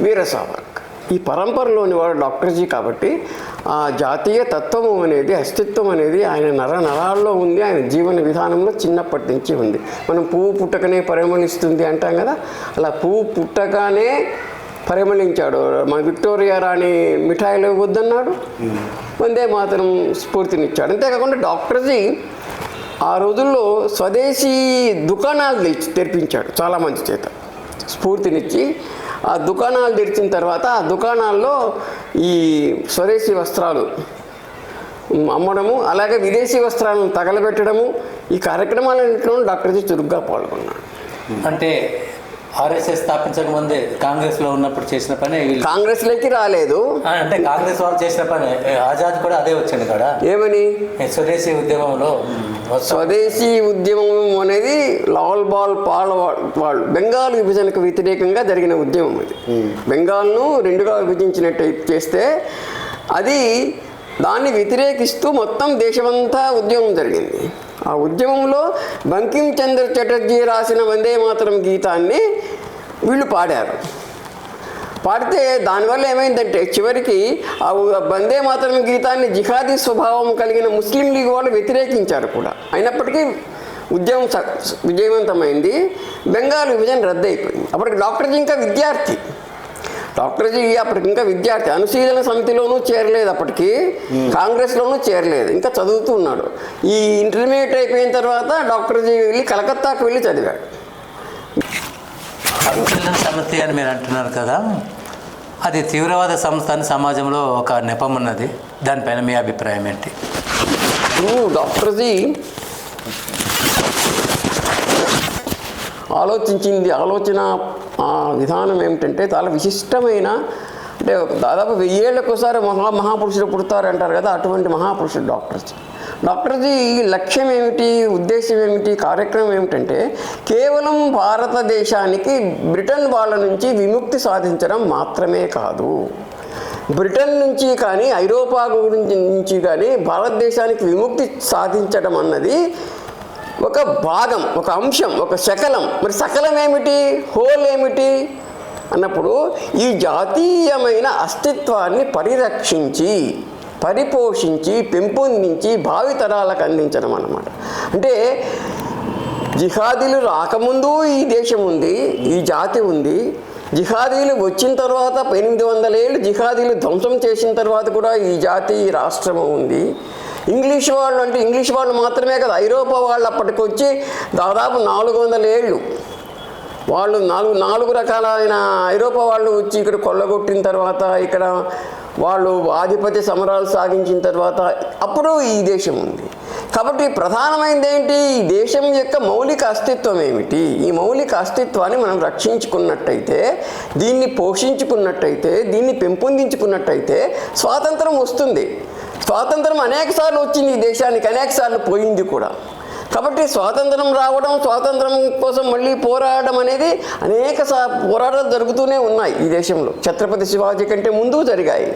వీర సావర్కర్, ఈ పరంపరలోని వాడు డాక్టర్జీ. కాబట్టి ఆ జాతీయ తత్వము అనేది, అస్తిత్వం అనేది ఆయన నరాల్లో ఉంది, ఆయన జీవన విధానంలో చిన్నప్పటి నుంచి ఉంది. మనం పువ్వు పుట్టకనే పరిమళిస్తుంది అంటాం కదా, అలా పువ్వు పుట్టగానే పరిమళించాడు. మన విక్టోరియా రాణి మిఠాయిలు వద్దన్నాడు, వందే మాతరం స్ఫూర్తినిచ్చాడు. అంతేకాకుండా డాక్టర్జీ ఆ రోజుల్లో స్వదేశీ దుకాణాలు తెరిపించాడు చాలామంది చేత, స్ఫూర్తినిచ్చి. ఆ దుకాణాలు తెరిచిన తర్వాత ఆ దుకాణాల్లో ఈ స్వదేశీ వస్త్రాలు అమ్మడము, అలాగే విదేశీ వస్త్రాలను తగలబెట్టడము, ఈ కార్యక్రమాలన్నింటిలో డాక్టర్జీ చురుగ్గా పాల్గొన్నాడు. అంటే ఆర్ఎస్ఎస్ స్థాపించక ముందే కాంగ్రెస్లో ఉన్నప్పుడు చేసిన పని, కాంగ్రెస్లోకి రాలేదు అంటే కాంగ్రెస్ వాళ్ళు చేసిన పని. ఆజాద్ కూడా అదే వచ్చింది కదా, ఏమని స్వదేశీ ఉద్యమంలో. స్వదేశీ ఉద్యమం అనేది లాల్ బాల్ పాల్ వాళ్ళు బెంగాల్ విభజనకు వ్యతిరేకంగా జరిగిన ఉద్యమం. అది బెంగాల్ను రెండుగా విభజించినట్టు చేస్తే అది దాన్ని వ్యతిరేకిస్తూ మొత్తం దేశమంతా ఉద్యమం జరిగింది. ఆ ఉద్యమంలో బంకిం చంద్ర చటర్జీ రాసిన వందే మాతరం గీతాన్ని వీళ్ళు పాడారు. పాడితే దానివల్ల ఏమైందంటే చివరికి ఆ వందే మాతరం గీతాన్ని జిహాదీ స్వభావం కలిగిన ముస్లిం లీగ్ వాళ్ళు వ్యతిరేకించారు కూడా. అయినప్పటికీ ఉద్యమం విజయవంతమైంది, బెంగాల్ విభజన రద్దయిపోయింది. అప్పటికి డాక్టర్జీ ఇంకా విద్యార్థి, అనుశీలన సమితిలోనూ చేరలేదు, అప్పటికి కాంగ్రెస్లోనూ చేరలేదు, ఇంకా చదువుతూ ఉన్నాడు. ఈ ఇంటర్మీడియట్ అయిపోయిన తర్వాత డాక్టర్జీ వెళ్ళి కలకత్తాకు వెళ్ళి చదివాడు. అనుశీలన సమితి అని మీరు అంటున్నారు కదా, అది తీవ్రవాద సంస్థ అని సమాజంలో ఒక నెపం ఉన్నది, దానిపైన మీ అభిప్రాయం ఏంటి? డాక్టర్జీ ఆలోచన విధానం ఏమిటంటే చాలా విశిష్టమైన అంటే దాదాపు 1000 ఏళ్ళకోసారి మహాపురుషులు పుడతారంటారు కదా, అటువంటి మహాపురుషుడు డాక్టర్జీ లక్ష్యం ఏమిటి, ఉద్దేశం ఏమిటి, కార్యక్రమం ఏమిటంటే కేవలం భారతదేశానికి బ్రిటన్ వాళ్ళ నుంచి విముక్తి సాధించడం మాత్రమే కాదు, బ్రిటన్ నుంచి కానీ ఐరోపా నుంచి కానీ భారతదేశానికి విముక్తి సాధించడం అన్నది ఒక భాగం, ఒక అంశం, ఒక శకలం. మరి సకలం ఏమిటి, హోల్ ఏమిటి అన్నప్పుడు ఈ జాతీయమైన అస్తిత్వాన్ని పరిరక్షించి పరిపోషించి పెంపొందించి భావితరాలకు అందించడం అన్నమాట. అంటే జిహాదీలు రాకముందు ఈ దేశం ఉంది, ఈ జాతి ఉంది. జిహాదీలు వచ్చిన తర్వాత 800 ఏళ్ళు జిహాదీలు ధ్వంసం చేసిన తర్వాత కూడా ఈ జాతి, ఈ రాష్ట్రం ఉంది. ఇంగ్లీష్ వాళ్ళు అంటే ఇంగ్లీష్ వాళ్ళు మాత్రమే కదా, ఐరోపా వాళ్ళు అప్పటికొచ్చి దాదాపు 400 ఏళ్ళు వాళ్ళు నాలుగు రకాలైన ఐరోపా వాళ్ళు వచ్చి ఇక్కడ కొల్లగొట్టిన తర్వాత, ఇక్కడ వాళ్ళు ఆధిపత్య సమరాలు సాగించిన తర్వాత అప్పుడు ఈ దేశం ఉంది. కాబట్టి ప్రధానమైనది ఏంటి, ఈ దేశం యొక్క మౌలిక అస్తిత్వం ఏమిటి, ఈ మౌలిక అస్తిత్వాన్ని మనం రక్షించుకున్నట్టయితే, దీన్ని పోషించుకున్నట్టయితే, దీన్ని పెంపొందించుకున్నట్టయితే స్వాతంత్రం వస్తుంది. స్వాతంత్రం అనేకసార్లు వచ్చింది ఈ దేశానికి, అనేకసార్లు పోయింది కూడా. కాబట్టి స్వాతంత్రం రావడం, స్వాతంత్రం కోసం మళ్ళీ పోరాడడం అనేది అనేక పోరాటాలు జరుగుతూనే ఉన్నాయి ఈ దేశంలో. ఛత్రపతి శివాజీ కంటే ముందు జరిగాయి,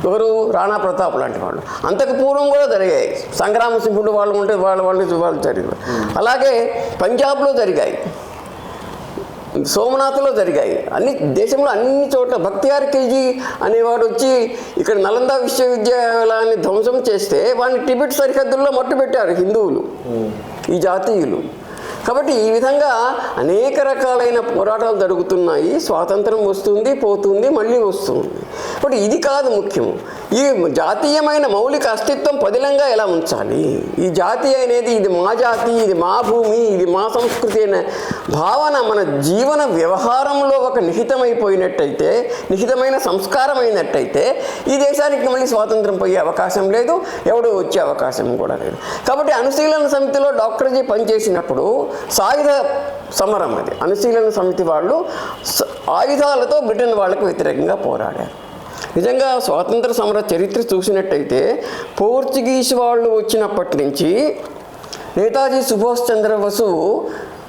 ఎవరు, రాణా ప్రతాప్ లాంటి వాళ్ళు. అంతకు పూర్వం కూడా జరిగాయి, సంగ్రామ సింహుడు వాళ్ళు ఉంటే వాళ్ళు జరిగాయి. అలాగే పంజాబ్లో జరిగాయి, సోమనాథ్లో జరిగాయి, అన్ని దేశంలో అన్ని చోట్ల. భక్తియార్ ఖిల్జీ అనేవాడు వచ్చి ఇక్కడ నలంద విశ్వవిద్యాలయాన్ని ధ్వంసం చేస్తే వాడిని టిబెట్ సరిహద్దుల్లో మట్టు పెట్టారు హిందువులు, ఈ జాతీయులు. కాబట్టి ఈ విధంగా అనేక రకాలైన పోరాటాలు జరుగుతున్నాయి. స్వాతంత్రం వస్తుంది, పోతుంది, మళ్ళీ వస్తుంది. కాబట్టి ఇది కాదు ముఖ్యం. ఈ జాతీయమైన మౌలిక అస్తిత్వం పదిలంగా ఎలా ఉంచాలి, ఈ జాతి అనేది ఇది మా జాతి, ఇది మా భూమి, ఇది మా సంస్కృతి అనే భావన మన జీవన వ్యవహారంలో ఒక నిహితమైపోయినట్టయితే, నిహితమైన సంస్కారం అయినట్టయితే ఈ దేశానికి మళ్ళీ స్వాతంత్రం పోయే అవకాశం లేదు, ఎవడో వచ్చే అవకాశం కూడా లేదు. కాబట్టి అనుశీలన సమితిలో డాక్టర్జీ పనిచేసినప్పుడు సాయుధ సమరం, అది అనుశీలన సమితి వాళ్ళు ఆయుధాలతో బ్రిటన్ వాళ్ళకు వ్యతిరేకంగా పోరాడారు. నిజంగా స్వాతంత్ర సమర చరిత్ర చూసినట్టయితే పోర్చుగీస్ వాళ్ళు వచ్చినప్పటి నుంచి నేతాజీ సుభాష్ చంద్రబోసు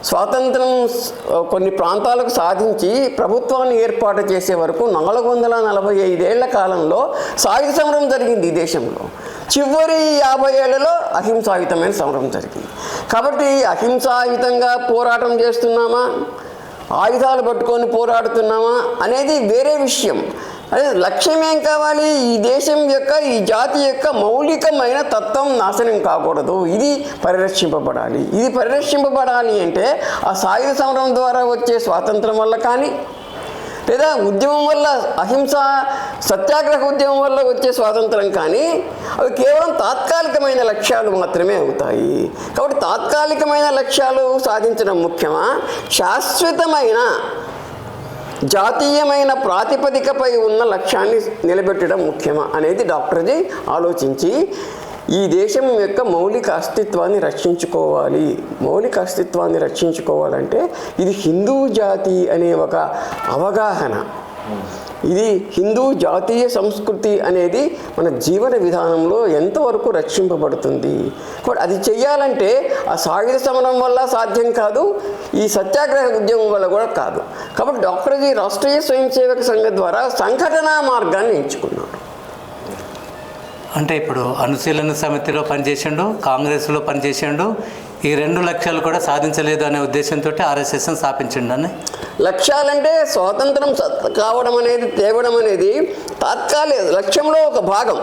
స్వాతంత్రం కొన్ని ప్రాంతాలకు సాధించి ప్రభుత్వాన్ని ఏర్పాటు చేసే వరకు 445 ఏళ్ల కాలంలో సాయుధ సమరం జరిగింది ఈ దేశంలో. చివరి 50 ఏళ్లలో అహింసాయుతమైన సమరం జరిగింది. కాబట్టి అహింసాయుతంగా పోరాటం చేస్తున్నామా, ఆయుధాలు పట్టుకొని పోరాడుతున్నామా అనేది వేరే విషయం. అదే లక్ష్యం ఏం కావాలి, ఈ దేశం యొక్క, ఈ జాతి యొక్క మౌలికమైన తత్వం నాశనం కాకూడదు, ఇది పరిరక్షింపబడాలి. ఇది పరిరక్షింపబడాలి అంటే ఆ సాయుధ సమరం ద్వారా వచ్చే స్వాతంత్రం వల్ల కానీ, లేదా ఉద్యమం వల్ల, అహింస సత్యాగ్రహ ఉద్యమం వల్ల వచ్చే స్వాతంత్రం కానీ, అవి కేవలం తాత్కాలికమైన లక్ష్యాలు మాత్రమే అవుతాయి. కాబట్టి తాత్కాలికమైన లక్ష్యాలు సాధించడం ముఖ్యమా, శాశ్వతమైన జాతీయమైన ప్రాతిపదికపై ఉన్న లక్ష్యాన్ని నిలబెట్టడం ముఖ్యమా అనేది డాక్టర్జీ ఆలోచించి ఈ దేశం యొక్క మౌలిక అస్తిత్వాన్ని రక్షించుకోవాలి. మౌలిక అస్తిత్వాన్ని రక్షించుకోవాలంటే ఇది హిందూ జాతి అనే ఒక అవగాహన, ఇది హిందూ జాతీయ సంస్కృతి అనేది మన జీవన విధానంలో ఎంతవరకు రక్షింపబడుతుంది. అది చెయ్యాలంటే ఆ సాయుధ సమరం వల్ల సాధ్యం కాదు, ఈ సత్యాగ్రహ ఉద్యమం వల్ల కూడా కాదు. కాబట్టి డాక్టర్జీ రాష్ట్రీయ స్వయం సేవక సంఘం ద్వారా సంఘటనా మార్గాన్ని ఎంచుకున్నాడు. అంటే ఇప్పుడు అనుశీలన సమితిలో పనిచేసిండు, కాంగ్రెస్లో పనిచేసిండు, ఈ 2 లక్ష్యాలు కూడా సాధించలేదు అనే ఉద్దేశంతో ఆర్ఎస్ఎస్ని స్థాపించిండు అని. లక్ష్యాలంటే స్వాతంత్రం కావడం అనేది, తేవడం అనేది తాత్కాలిక లక్ష్యంలో ఒక భాగం,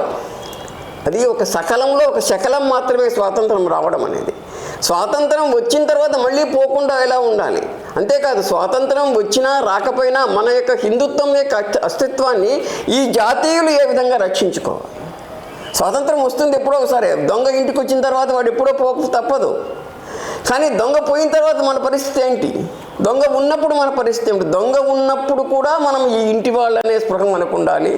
అది ఒక సకలంలో ఒక శకలం మాత్రమే స్వాతంత్రం రావడం అనేది. స్వాతంత్రం వచ్చిన తర్వాత మళ్ళీ పోకుండా ఎలా ఉండాలి. అంతేకాదు స్వాతంత్రం వచ్చినా రాకపోయినా మన యొక్క హిందుత్వం యొక్క అస్తిత్వాన్ని ఈ జాతీయులు ఏ విధంగా రక్షించుకోవాలి. స్వాతంత్రం వస్తుంది ఎప్పుడో ఒకసారి, దొంగ ఇంటికి వచ్చిన తర్వాత వాడు ఎప్పుడో పోక తప్పదు. కానీ దొంగ పోయిన తర్వాత మన పరిస్థితి ఏంటి, దొంగ ఉన్నప్పుడు మన పరిస్థితి ఏమిటి, దొంగ ఉన్నప్పుడు కూడా మనం ఈ ఇంటి వాళ్ళనే స్పృహ మనకు ఉండాలి,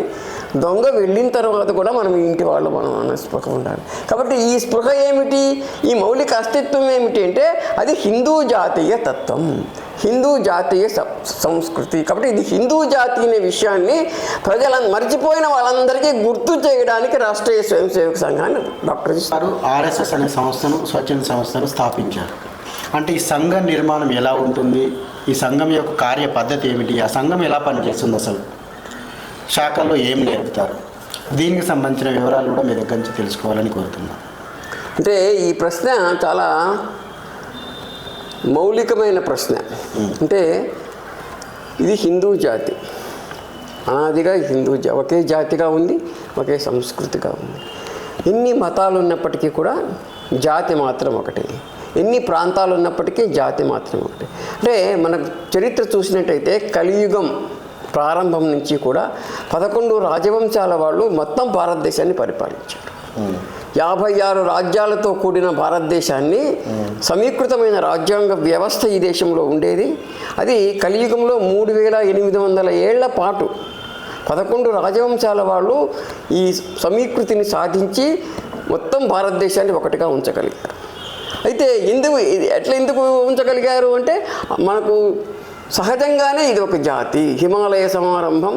దొంగ వెళ్ళిన తర్వాత కూడా మనం ఈ ఇంటి వాళ్ళు మనం అనే స్పృహ ఉండాలి. కాబట్టి ఈ స్పృహ ఏమిటి, ఈ మౌలిక అస్తిత్వం ఏమిటి అంటే అది హిందూ జాతీయ తత్వం. హిందూ జాతీయ సంస్కృతి. కాబట్టి ఇది హిందూ జాతి అనే విషయాన్ని ప్రజలను మర్చిపోయిన వాళ్ళందరికీ గుర్తు చేయడానికి రాష్ట్రీయ స్వయం సేవక సంఘాన్ని డాక్టర్ వారు ఆర్ఎస్ఎస్ అనే సంస్థను, స్వచ్ఛంద సంస్థను స్థాపించారు. అంటే ఈ సంఘ నిర్మాణం ఎలా ఉంటుంది, ఈ సంఘం యొక్క కార్య పద్ధతి ఏమిటి, ఆ సంఘం ఎలా పనిచేస్తుంది, అసలు శాఖల్లో ఏం నేర్పుతారు, దీనికి సంబంధించిన వివరాలు కూడా మీ దగ్గర నుంచి తెలుసుకోవాలని కోరుతున్నాను. అంటే ఈ ప్రశ్న చాలా మౌలికమైన ప్రశ్న. అంటే ఇది హిందూ జాతి, అనాదిగా ఒకే జాతిగా ఉంది, ఒకే సంస్కృతిగా ఉంది. ఎన్ని మతాలు ఉన్నప్పటికీ కూడా జాతి మాత్రం ఒకటే, ఎన్ని ప్రాంతాలు ఉన్నప్పటికీ జాతి మాత్రం ఒకటే. అంటే మనకు చరిత్ర చూసినట్టయితే కలియుగం ప్రారంభం నుంచి కూడా 11 రాజవంశాల వాళ్ళు మొత్తం భారతదేశాన్ని పరిపాలించారు. 56 రాజ్యాలతో కూడిన భారతదేశాన్ని సమీకృతమైన రాజ్యాంగ వ్యవస్థ ఈ దేశంలో ఉండేది. అది కలియుగంలో 3800 ఏళ్ల పాటు 11 రాజవంశాల వాళ్ళు ఈ సమీకృతిని సాధించి మొత్తం భారతదేశాన్ని ఒకటిగా ఉంచగలిగారు. అయితే ఎందుకు ఉంచగలిగారు అంటే మనకు సహజంగానే ఇది ఒక జాతి. హిమాలయ సమారంభం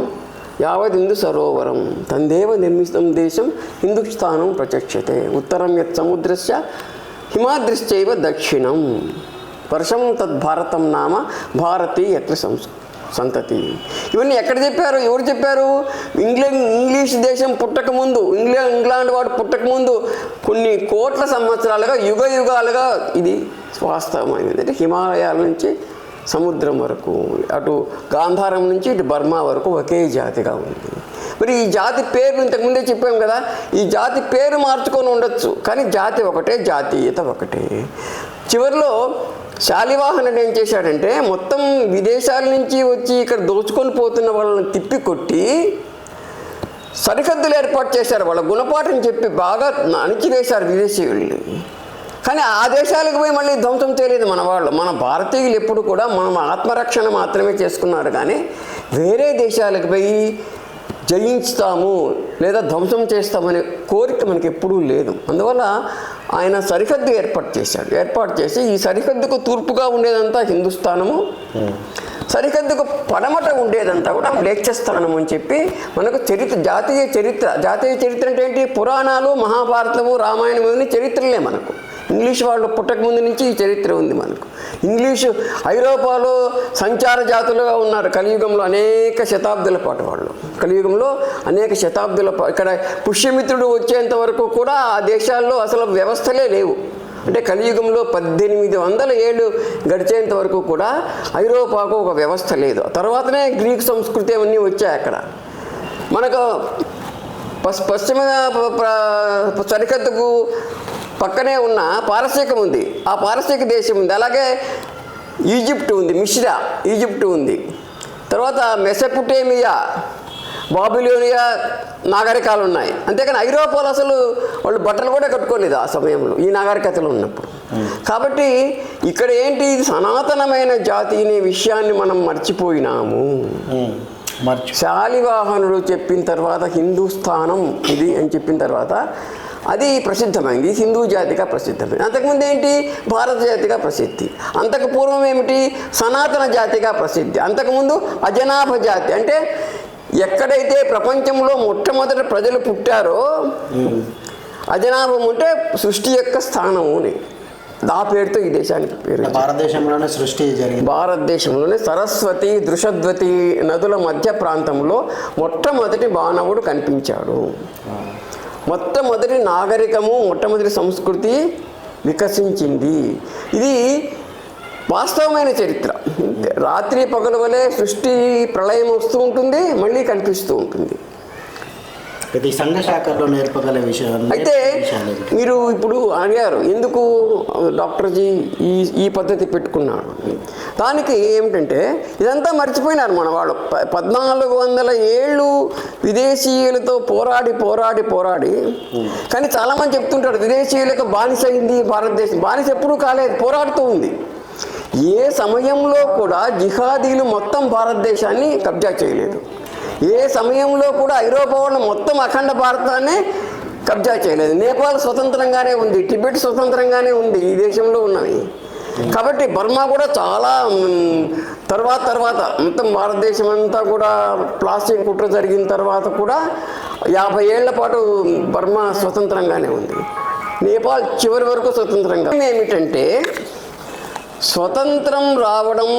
యావద్ సరోవరం తందేవ నిర్మితం దేశం హిందుస్థానం ప్రచక్షతే ఉత్తరం యత్ సముద్రస్య హిమాద్రిశ్చైవ దక్షిణం వర్షం తద్భారతం నామ భారతీ యత్ర సంతతి. ఇవన్నీ ఎక్కడ చెప్పారు, ఎవరు చెప్పారు? ఇంగ్లీష్ దేశం పుట్టకముందు, ఇంగ్లాండ్ వాడు పుట్టకముందు కొన్ని కోట్ల సంవత్సరాలుగా యుగాలుగా ఇది వాస్తవమైనది. అంటే హిమాలయాల నుంచి సముద్రం వరకు, అటు గాంధారం నుంచి ఇటు బర్మా వరకు ఒకే జాతిగా ఉంది. మరి ఈ జాతి పేరు ఇంతకుముందే చెప్పాం కదా, ఈ జాతి పేరు మార్చుకొని ఉండొచ్చు, కానీ జాతి ఒకటే, జాతీయత ఒకటే. చివరిలో శాలివాహనుడు ఏం చేశాడంటే మొత్తం విదేశాల నుంచి వచ్చి ఇక్కడ దోచుకొని పోతున్న వాళ్ళని తిప్పికొట్టి సరిహద్దులు ఏర్పాటు చేశారు. వాళ్ళ గుణపాఠం చెప్పి బాగా అణిచివేశారు విదేశీయుల్ని. కానీ ఆ దేశాలకు పోయి మళ్ళీ ధ్వంసం చేయలేదు మన వాళ్ళు. మన భారతీయులు ఎప్పుడు కూడా మనం ఆత్మరక్షణ మాత్రమే చేసుకున్నారు, కానీ వేరే దేశాలకు పోయి జయించుతాము లేదా ధ్వంసం చేస్తామనే కోరిక మనకి ఎప్పుడూ లేదు. అందువల్ల ఆయన సరిహద్దు ఏర్పాటు చేసి ఈ సరిహద్దుకు తూర్పుగా ఉండేదంతా హిందుస్థానము, సరిహద్దుకు పడమట ఉండేదంతా కూడా మ్లేచ్ఛస్థానం అని చెప్పి మనకు జాతీయ చరిత్ర అంటే ఏంటి? పురాణాలు, మహాభారతము, రామాయణం ఇవన్నీ చరిత్రలే మనకు. ఇంగ్లీష్ వాళ్ళు పుట్టకముందు నుంచి ఈ చరిత్ర ఉంది మనకు. ఐరోపాలో సంచార జాతులుగా ఉన్నారు కలియుగంలో అనేక శతాబ్దుల పాటు వాళ్ళు. కలియుగంలో అనేక శతాబ్దుల ఇక్కడ పుష్యమిత్రుడు వచ్చేంత వరకు కూడా ఆ దేశాల్లో అసలు వ్యవస్థలే లేవు. అంటే కలియుగంలో 1800 ఏళ్ళు గడిచేంత వరకు కూడా ఐరోపాకు ఒక వ్యవస్థ లేదు. తర్వాతనే గ్రీకు సంస్కృతి అవన్నీ వచ్చాయి. అక్కడ మనకు పశ్చిమ సరిహద్దుకు పక్కనే ఉన్న పారసీకం ఉంది, ఆ పారసీక దేశం ఉంది. అలాగే ఈజిప్ట్ ఉంది, ఈజిప్ట్ ఉంది. తర్వాత మెసొపొటేమియా, బాబిలోనియా నాగరికాలు ఉన్నాయి. అంతేకాని ఐరోపాలో అసలు వాళ్ళు బట్టలు కూడా కట్టుకోలేదు ఆ సమయంలో, ఈ నాగరికతలు ఉన్నప్పుడు. కాబట్టి ఇక్కడ ఏంటి, సనాతనమైన జాతి అనే విషయాన్ని మనం మర్చిపోయినాము. శాలివాహనుడు చెప్పిన తర్వాత హిందూస్థానం ఇది అని చెప్పిన తర్వాత అది ప్రసిద్ధమైంది, హిందూ జాతిగా ప్రసిద్ధమైంది. అంతకుముందు ఏంటి, భారత జాతిగా ప్రసిద్ధి. అంతకు పూర్వం ఏమిటి, సనాతన జాతిగా ప్రసిద్ధి. అంతకుముందు అజనాభ జాతి, అంటే ఎక్కడైతే ప్రపంచంలో మొట్టమొదటి ప్రజలు పుట్టారో అజనాభం అంటే సృష్టి యొక్క స్థానము అని ఆ పేరుతో ఈ దేశానికి పేరు. భారతదేశంలోనే సృష్టి జరిగింది. భారతదేశంలోనే సరస్వతి, దృషద్వతి నదుల మధ్య ప్రాంతంలో మొట్టమొదటి మానవుడు కనిపించాడు. మొట్టమొదటి నాగరికము, మొట్టమొదటి సంస్కృతి వికసించింది. ఇది వాస్తవమైన చరిత్ర. రాత్రి పగలు వలె సృష్టి ప్రళయం వస్తూ ఉంటుంది, మళ్ళీ కనిపిస్తూ ఉంటుంది. ఇది సంఘ శాఖలో నేర్పగల విషయం. అయితే మీరు ఇప్పుడు అడిగారు ఎందుకు డాక్టర్జీ ఈ పద్ధతి పెట్టుకున్నాడు. దానికి ఏమిటంటే ఇదంతా మర్చిపోయినారు మన వాళ్ళు. 1400 ఏళ్ళు విదేశీయులతో పోరాడి కానీ చాలామంది చెప్తుంటారు విదేశీయులకు బానిస అయింది భారతదేశం. బానిస ఎప్పుడూ కాలేదు, పోరాడుతూ ఉంది. ఏ సమయంలో కూడా జిహాదీలు మొత్తం భారతదేశాన్ని కబ్జా చేయలేదు. ఏ సమయంలో కూడా ఐరోపా వాళ్ళు మొత్తం అఖండ భారతాన్ని కబ్జా చేయలేదు. నేపాల్ స్వతంత్రంగానే ఉంది, టిబెట్ స్వతంత్రంగానే ఉంది, ఈ దేశంలో ఉన్నవి. కాబట్టి బర్మా కూడా చాలా తర్వాత మొత్తం భారతదేశం అంతా కూడా ప్లాస్టిక్ కుట్ర జరిగిన తర్వాత కూడా 50 ఏళ్ల పాటు బర్మా స్వతంత్రంగానే ఉంది. నేపాల్ చివరి వరకు స్వతంత్రంగా. ఏమిటంటే స్వతంత్రం రావడం,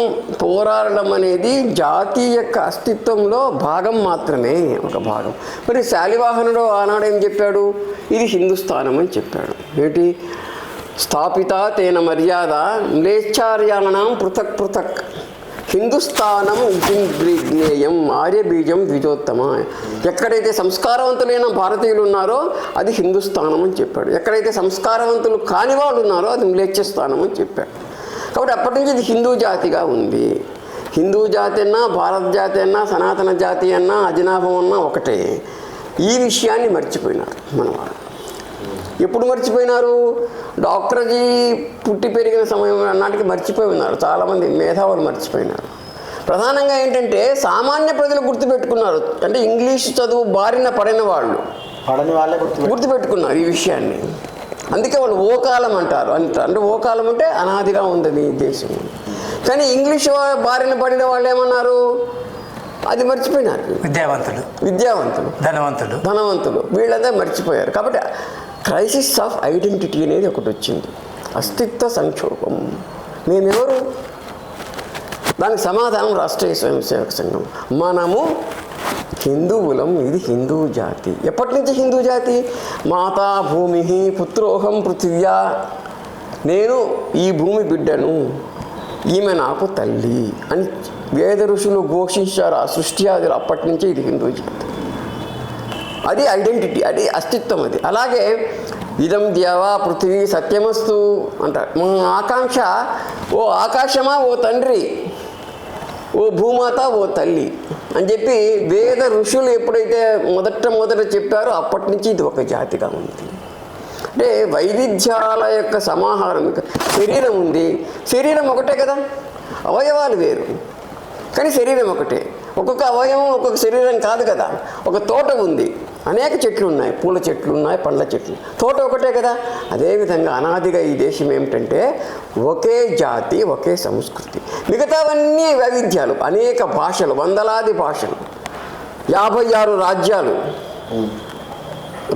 పోరాడడం అనేది జాతి యొక్క అస్తిత్వంలో భాగం మాత్రమే, ఒక భాగం. మరి శాలివాహనుడు ఆనాడు ఏం చెప్పాడు? ఇది హిందుస్థానం అని చెప్పాడు. ఏంటి? స్థాపిత తేన మర్యాద మ్లేచ్చార్యాణం పృథక్ పృథక్ హిందుస్థానం జ్ఞేయం ఆర్యబీజం ద్విజోత్తమ. ఎక్కడైతే సంస్కారవంతులైన భారతీయులు ఉన్నారో అది హిందుస్థానం అని చెప్పాడు. ఎక్కడైతే సంస్కారవంతులు కాని వాళ్ళు ఉన్నారో అది మ్లేచ్ఛ స్థానం అని చెప్పాడు. కాబట్టి అప్పటి నుంచి ఇది హిందూ జాతిగా ఉంది. హిందూ జాతి అన్నా, భారత జాతి అన్నా, సనాతన జాతి అన్నా, అజనాభం అన్నా ఒకటే. ఈ విషయాన్ని మర్చిపోయినారు మనవాళ్ళు. ఎప్పుడు మర్చిపోయినారు? డాక్టర్జీ పుట్టి పెరిగిన సమయం నాటికి మర్చిపోయి ఉన్నారు. చాలామంది మేధావులు మర్చిపోయినారు. ప్రధానంగా ఏంటంటే సామాన్య ప్రజలు గుర్తుపెట్టుకున్నారు. అంటే ఇంగ్లీష్ చదువు బారిన పడిన వాళ్ళు గుర్తుపెట్టుకున్నారు ఈ విషయాన్ని. అందుకే వాళ్ళు ఓకాలం అంటారు. అంటే ఓకాలం అంటే అనాదిగా ఉంది ఈ దేశం. కానీ ఇంగ్లీష్ బారిన పడిన వాళ్ళు ఏమన్నారు? అది మర్చిపోయినారు. విద్యావంతులు ధనవంతులు వీళ్ళంతా మర్చిపోయారు. కాబట్టి క్రైసిస్ ఆఫ్ ఐడెంటిటీ అనేది ఒకటి వచ్చింది. అస్తిత్వ సంక్షోభం. మేమెవరు? దానికి సమాధానం రాష్ట్రీయ స్వయం సేవక సంఘం. మనము హిందువులం, ఇది హిందూ జాతి. ఎప్పటి నుంచి హిందూ జాతి? మాతా భూమి పుత్రోహం పృథివ్యా, నేను ఈ భూమి బిడ్డను, ఈమె నాకు తల్లి అని వేద ఋషులు ఘోషించారు. ఆ సృష్టి ఆదులు అప్పటి నుంచి ఇది హిందూ జాతి. అది ఐడెంటిటీ, అది అస్తిత్వం. అది అలాగే ఇదం ద్యావా పృథివీ సత్యమస్తు అంటారు. మా ఆకాంక్ష, ఓ ఆకాశమా ఓ తండ్రి, ఓ భూమాత ఓ తల్లి అని చెప్పి వేద ఋషులు ఎప్పుడైతే మొదట చెప్పారో అప్పటి నుంచి ఇది ఒక జాతిగా ఉంది. అంటే వైవిధ్యాల యొక్క సమాహారం. శరీరం ఉంది, శరీరం ఒకటే కదా, అవయవాలు వేరు కానీ శరీరం ఒకటే. ఒక్కొక్క అవయవం ఒక్కొక్క శరీరం కాదు కదా. ఒక తోట ఉంది, అనేక చెట్లు ఉన్నాయి, పూల చెట్లు ఉన్నాయి, పండ్ల చెట్లు, తోట ఒకటే కదా. అదేవిధంగా అనాదిగా ఈ దేశం ఏమిటంటే ఒకే జాతి, ఒకే సంస్కృతి. మిగతావన్నీ వైవిధ్యాలు, అనేక భాషలు, వందలాది భాషలు, 56 రాజ్యాలు,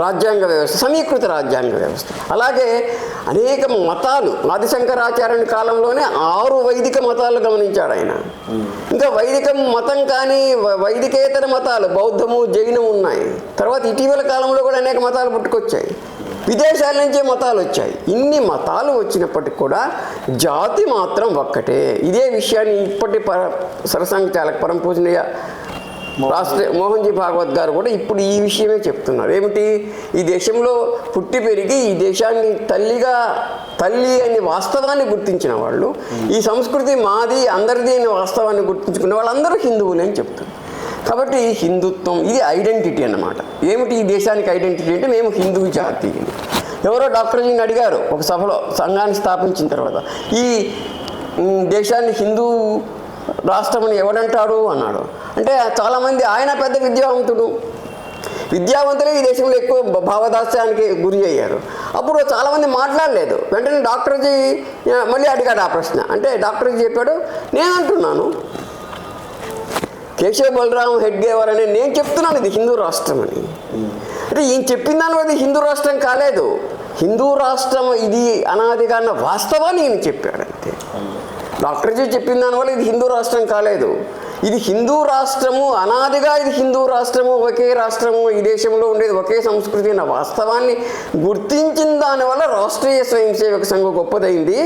రాజ్యాంగ వ్యవస్థ, సమీకృత రాజ్యాంగ వ్యవస్థ. అలాగే అనేక మతాలు. ఆదిశంకరాచార్యుని కాలంలోనే 6 వైదిక మతాలు గమనించాడు ఆయన. ఇంకా వైదిక మతం కానీ వైదికేతర మతాలు, బౌద్ధము, జైనం ఉన్నాయి. తర్వాత ఇటీవల కాలంలో కూడా అనేక మతాలు పుట్టుకొచ్చాయి. విదేశాల నుంచే మతాలు వచ్చాయి. ఇన్ని మతాలు వచ్చినప్పటికి కూడా జాతి మాత్రం ఒక్కటే. ఇదే విషయాన్ని ఇప్పటి సరసంఘ చాలక పరమ పూజనీయ మోహన్జీ భాగవత్ గారు కూడా ఇప్పుడు ఈ విషయమే చెప్తున్నారు. ఏమిటి? ఈ దేశంలో పుట్టి పెరిగి ఈ దేశాన్ని తల్లి అని వాస్తవాన్ని గుర్తించిన వాళ్ళు, ఈ సంస్కృతి మాది అందరిది అని వాస్తవాన్ని గుర్తించుకునే వాళ్ళందరూ హిందువులే అని చెప్తున్నారు. కాబట్టి హిందుత్వం ఇది ఐడెంటిటీ అన్నమాట. ఏమిటి ఈ దేశానికి ఐడెంటిటీ అంటే మేము హిందూ జాతి. ఎవరో డాక్టర్జీని అడిగారు ఒక సభలో, సంఘాన్ని స్థాపించిన తర్వాత, ఈ దేశాన్ని హిందూ రాష్ట్రమని ఎవడంటాడు అన్నాడు. అంటే చాలామంది, ఆయన పెద్ద విద్యావంతులే ఈ దేశంలో ఎక్కువ భావదాస్యానికి గురి అయ్యారు. అప్పుడు చాలామంది మాట్లాడలేదు. వెంటనే డాక్టర్జీ మళ్ళీ అడిగాడు ఆ ప్రశ్న. అంటే డాక్టర్జీ చెప్పాడు, నేను అంటున్నాను, కేశవ్ బలరాం హెడ్గేవార్ అని నేను చెప్తున్నాను ఇది హిందూ రాష్ట్రం అని. అంటే ఈయన చెప్పిన దాని అది హిందూ రాష్ట్రం కాలేదు. హిందూ రాష్ట్రం ఇది అనాదిగా అన్న వాస్తవాన్ని ఈయన చెప్పాడు అంతే. డాక్టర్జీ చెప్పిన దానివల్ల ఇది హిందూ రాష్ట్రం కాలేదు. ఇది హిందూ రాష్ట్రము, అనాదిగా ఇది హిందూ రాష్ట్రము, ఒకే రాష్ట్రము, ఈ దేశంలో ఉండేది ఒకే సంస్కృతి అన్న వాస్తవాన్ని గుర్తించిన దానివల్ల రాష్ట్రీయ స్వయం సేవక సంఘం గొప్పదైంది.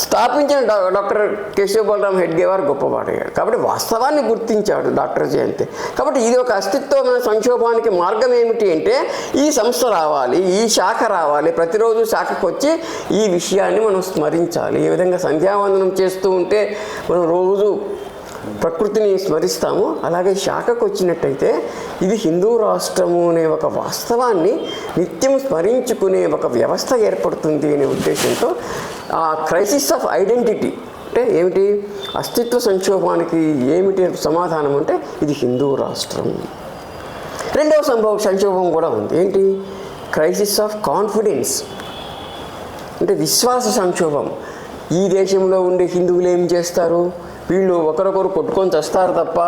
స్థాపించిన డాక్టర్ కేశవ్ బలరాం హెడ్గేవార్ గొప్పవాడయ్యాడు. కాబట్టి వాస్తవాన్ని గుర్తించాడు డాక్టర్జీ అంతే. కాబట్టి ఇది ఒక అస్తిత్వమైన సంక్షోభానికి మార్గం ఏమిటి అంటే ఈ సంస్థ రావాలి, ఈ శాఖ రావాలి. ప్రతిరోజు శాఖకు వచ్చి ఈ విషయాన్ని మనం స్మరించాలి. ఈ విధంగా సంధ్యావందనం చేస్తూ ఉంటే మనం రోజు ప్రకృతిని స్మరిస్తాము. అలాగే శాఖకు వచ్చినట్టయితే ఇది హిందూ రాష్ట్రము అనే ఒక వాస్తవాన్ని నిత్యం స్మరించుకునే ఒక వ్యవస్థ ఏర్పడుతుంది అనే ఉద్దేశంతో ఆ క్రైసిస్ ఆఫ్ ఐడెంటిటీ అంటే ఏమిటి, అస్తిత్వ సంక్షోభానికి ఏమిటి సమాధానం అంటే ఇది హిందూ రాష్ట్రం. రెండవ సంక్షోభం కూడా ఉంది. ఏంటి? క్రైసిస్ ఆఫ్ కాన్ఫిడెన్స్ అంటే విశ్వాస సంక్షోభం. ఈ దేశంలో ఉండే హిందువులు ఏం చేస్తారు, వీళ్ళు ఒకరొకరు కొట్టుకొని చేస్తారు తప్ప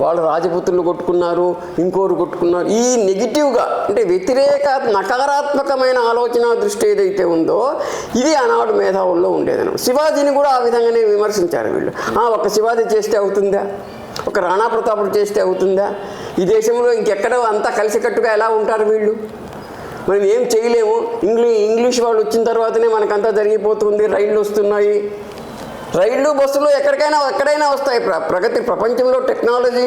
వాళ్ళు రాజపుత్రులు కొట్టుకున్నారు, ఇంకోరు కొట్టుకున్నారు, ఈ నెగిటివ్గా అంటే వ్యతిరేక నకారాత్మకమైన ఆలోచన దృష్టి ఏదైతే ఉందో ఇది ఆనాడు మేధావుల్లో ఉండేదన్నమాట. శివాజీని కూడా ఆ విధంగానే విమర్శించారు వీళ్ళు. ఒక శివాజీ చేస్తే అవుతుందా, ఒక రాణా ప్రతాపుడు చేస్తే అవుతుందా, ఈ దేశంలో ఇంకెక్కడ అంతా కలిసికట్టుగా ఎలా ఉంటారు వీళ్ళు, మనం ఏం చేయలేము, ఇంగ్లీష్ వాళ్ళు వచ్చిన తర్వాతనే మనకంతా జరిగిపోతుంది, రైళ్ళు వస్తున్నాయి, రైళ్ళు బస్సులు ఎక్కడైనా వస్తాయి. ప్రపంచంలో టెక్నాలజీ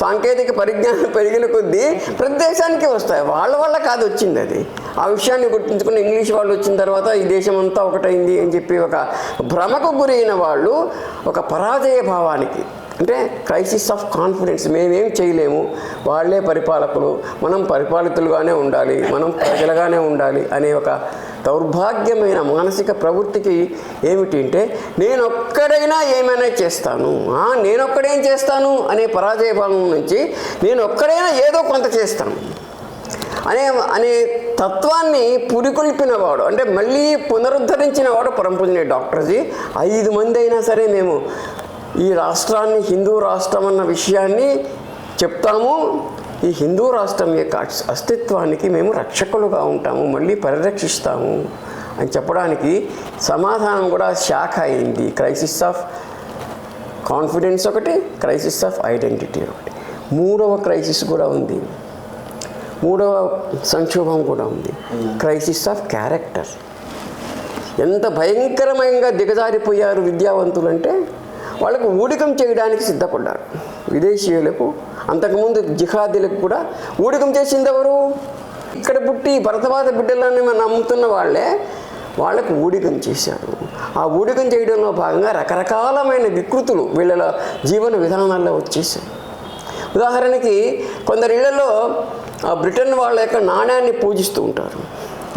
సాంకేతిక పరిజ్ఞానం పెరిగిన కొద్దీ ప్రతి దేశానికి వస్తాయి, వాళ్ళ వల్ల కాదు వచ్చింది అది. ఆ విషయాన్ని గుర్తుంచుకుని ఇంగ్లీష్ వాళ్ళు వచ్చిన తర్వాత ఈ దేశం అంతా ఒకటైంది అని చెప్పి ఒక భ్రమకు గురైన వాళ్ళు ఒక పరాజయ భావానికి, అంటే క్రైసిస్ ఆఫ్ కాన్ఫిడెన్స్, మేమేం చేయలేము, వాళ్ళే పరిపాలకులు, మనం పరిపాలితులుగానే ఉండాలి, మనం ప్రజలుగానే ఉండాలి అనే ఒక దౌర్భాగ్యమైన మానసిక ప్రవృత్తికి ఏమిటి అంటే నేనొక్కడైనా ఏమైనా చేస్తాను, నేనొక్కడేం చేస్తాను అనే పరాజయ భావం నుంచి నేనొక్కడైనా ఏదో కొంత చేస్తాను అనే తత్వాన్ని పురికొల్పినవాడు, అంటే మళ్ళీ పునరుద్ధరించిన వాడు పరంపూజనీయ డాక్టర్జీ. 5 మంది అయినా సరే మేము ఈ రాష్ట్రాన్ని హిందూ రాష్ట్రం అన్న విషయాన్ని చెప్తాము, ఈ హిందూ రాష్ట్రం యొక్క అస్తిత్వానికి మేము రక్షకులుగా ఉంటాము, మళ్ళీ పరిరక్షిస్తాము అని చెప్పడానికి సమాధానం కూడా శాఖ అయింది. క్రైసిస్ ఆఫ్ కాన్ఫిడెన్స్ ఒకటి, క్రైసిస్ ఆఫ్ ఐడెంటిటీ ఒకటి, 3వ క్రైసిస్ కూడా ఉంది, 3వ సంక్షోభం కూడా ఉంది, క్రైసిస్ ఆఫ్ క్యారెక్టర్. ఎంత భయంకరమైన దిగజారిపోయారు విద్యావంతులు అంటే వాళ్ళకు ఊడికం చేయడానికి సిద్ధపడ్డారు. విదేశీయులకు, అంతకుముందు జిహాదీలకు కూడా ఊడికం చేసింది ఎవరు, ఇక్కడ పుట్టి భరతవాద బిడ్డలని మనం నమ్ముతున్న వాళ్ళకు ఊడికం చేశారు. ఆ ఊడికం చేయడంలో భాగంగా రకరకాలమైన వికృతులు వీళ్ళ జీవన విధానాల్లో వచ్చేసాయి. ఉదాహరణకి కొందరిళ్లలో బ్రిటన్ వాళ్ళ యొక్క నాణ్యాన్ని పూజిస్తూ ఉంటారు,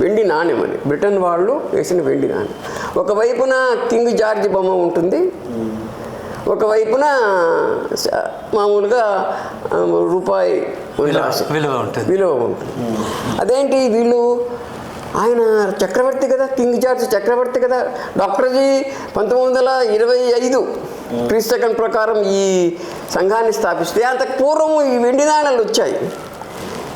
వెండి నాణ్యం అని, బ్రిటన్ వాళ్ళు వేసిన వెండి నాణ్యం. ఒకవైపున కింగ్ జార్జ్ బొమ్మ ఉంటుంది, ఒకవైపున మామూలుగా రూపాయి విలువ ఉంటుంది. అదేంటి వీళ్ళు, ఆయన చక్రవర్తి కదా, కింగ్ జార్జ్ చక్రవర్తి కదా. డాక్టర్జీ 1925 క్రీస్తు ప్రకారం ఈ సంఘాన్ని స్థాపిస్తే అంతకు పూర్వం ఈ వెండి నాణాలు వచ్చాయి.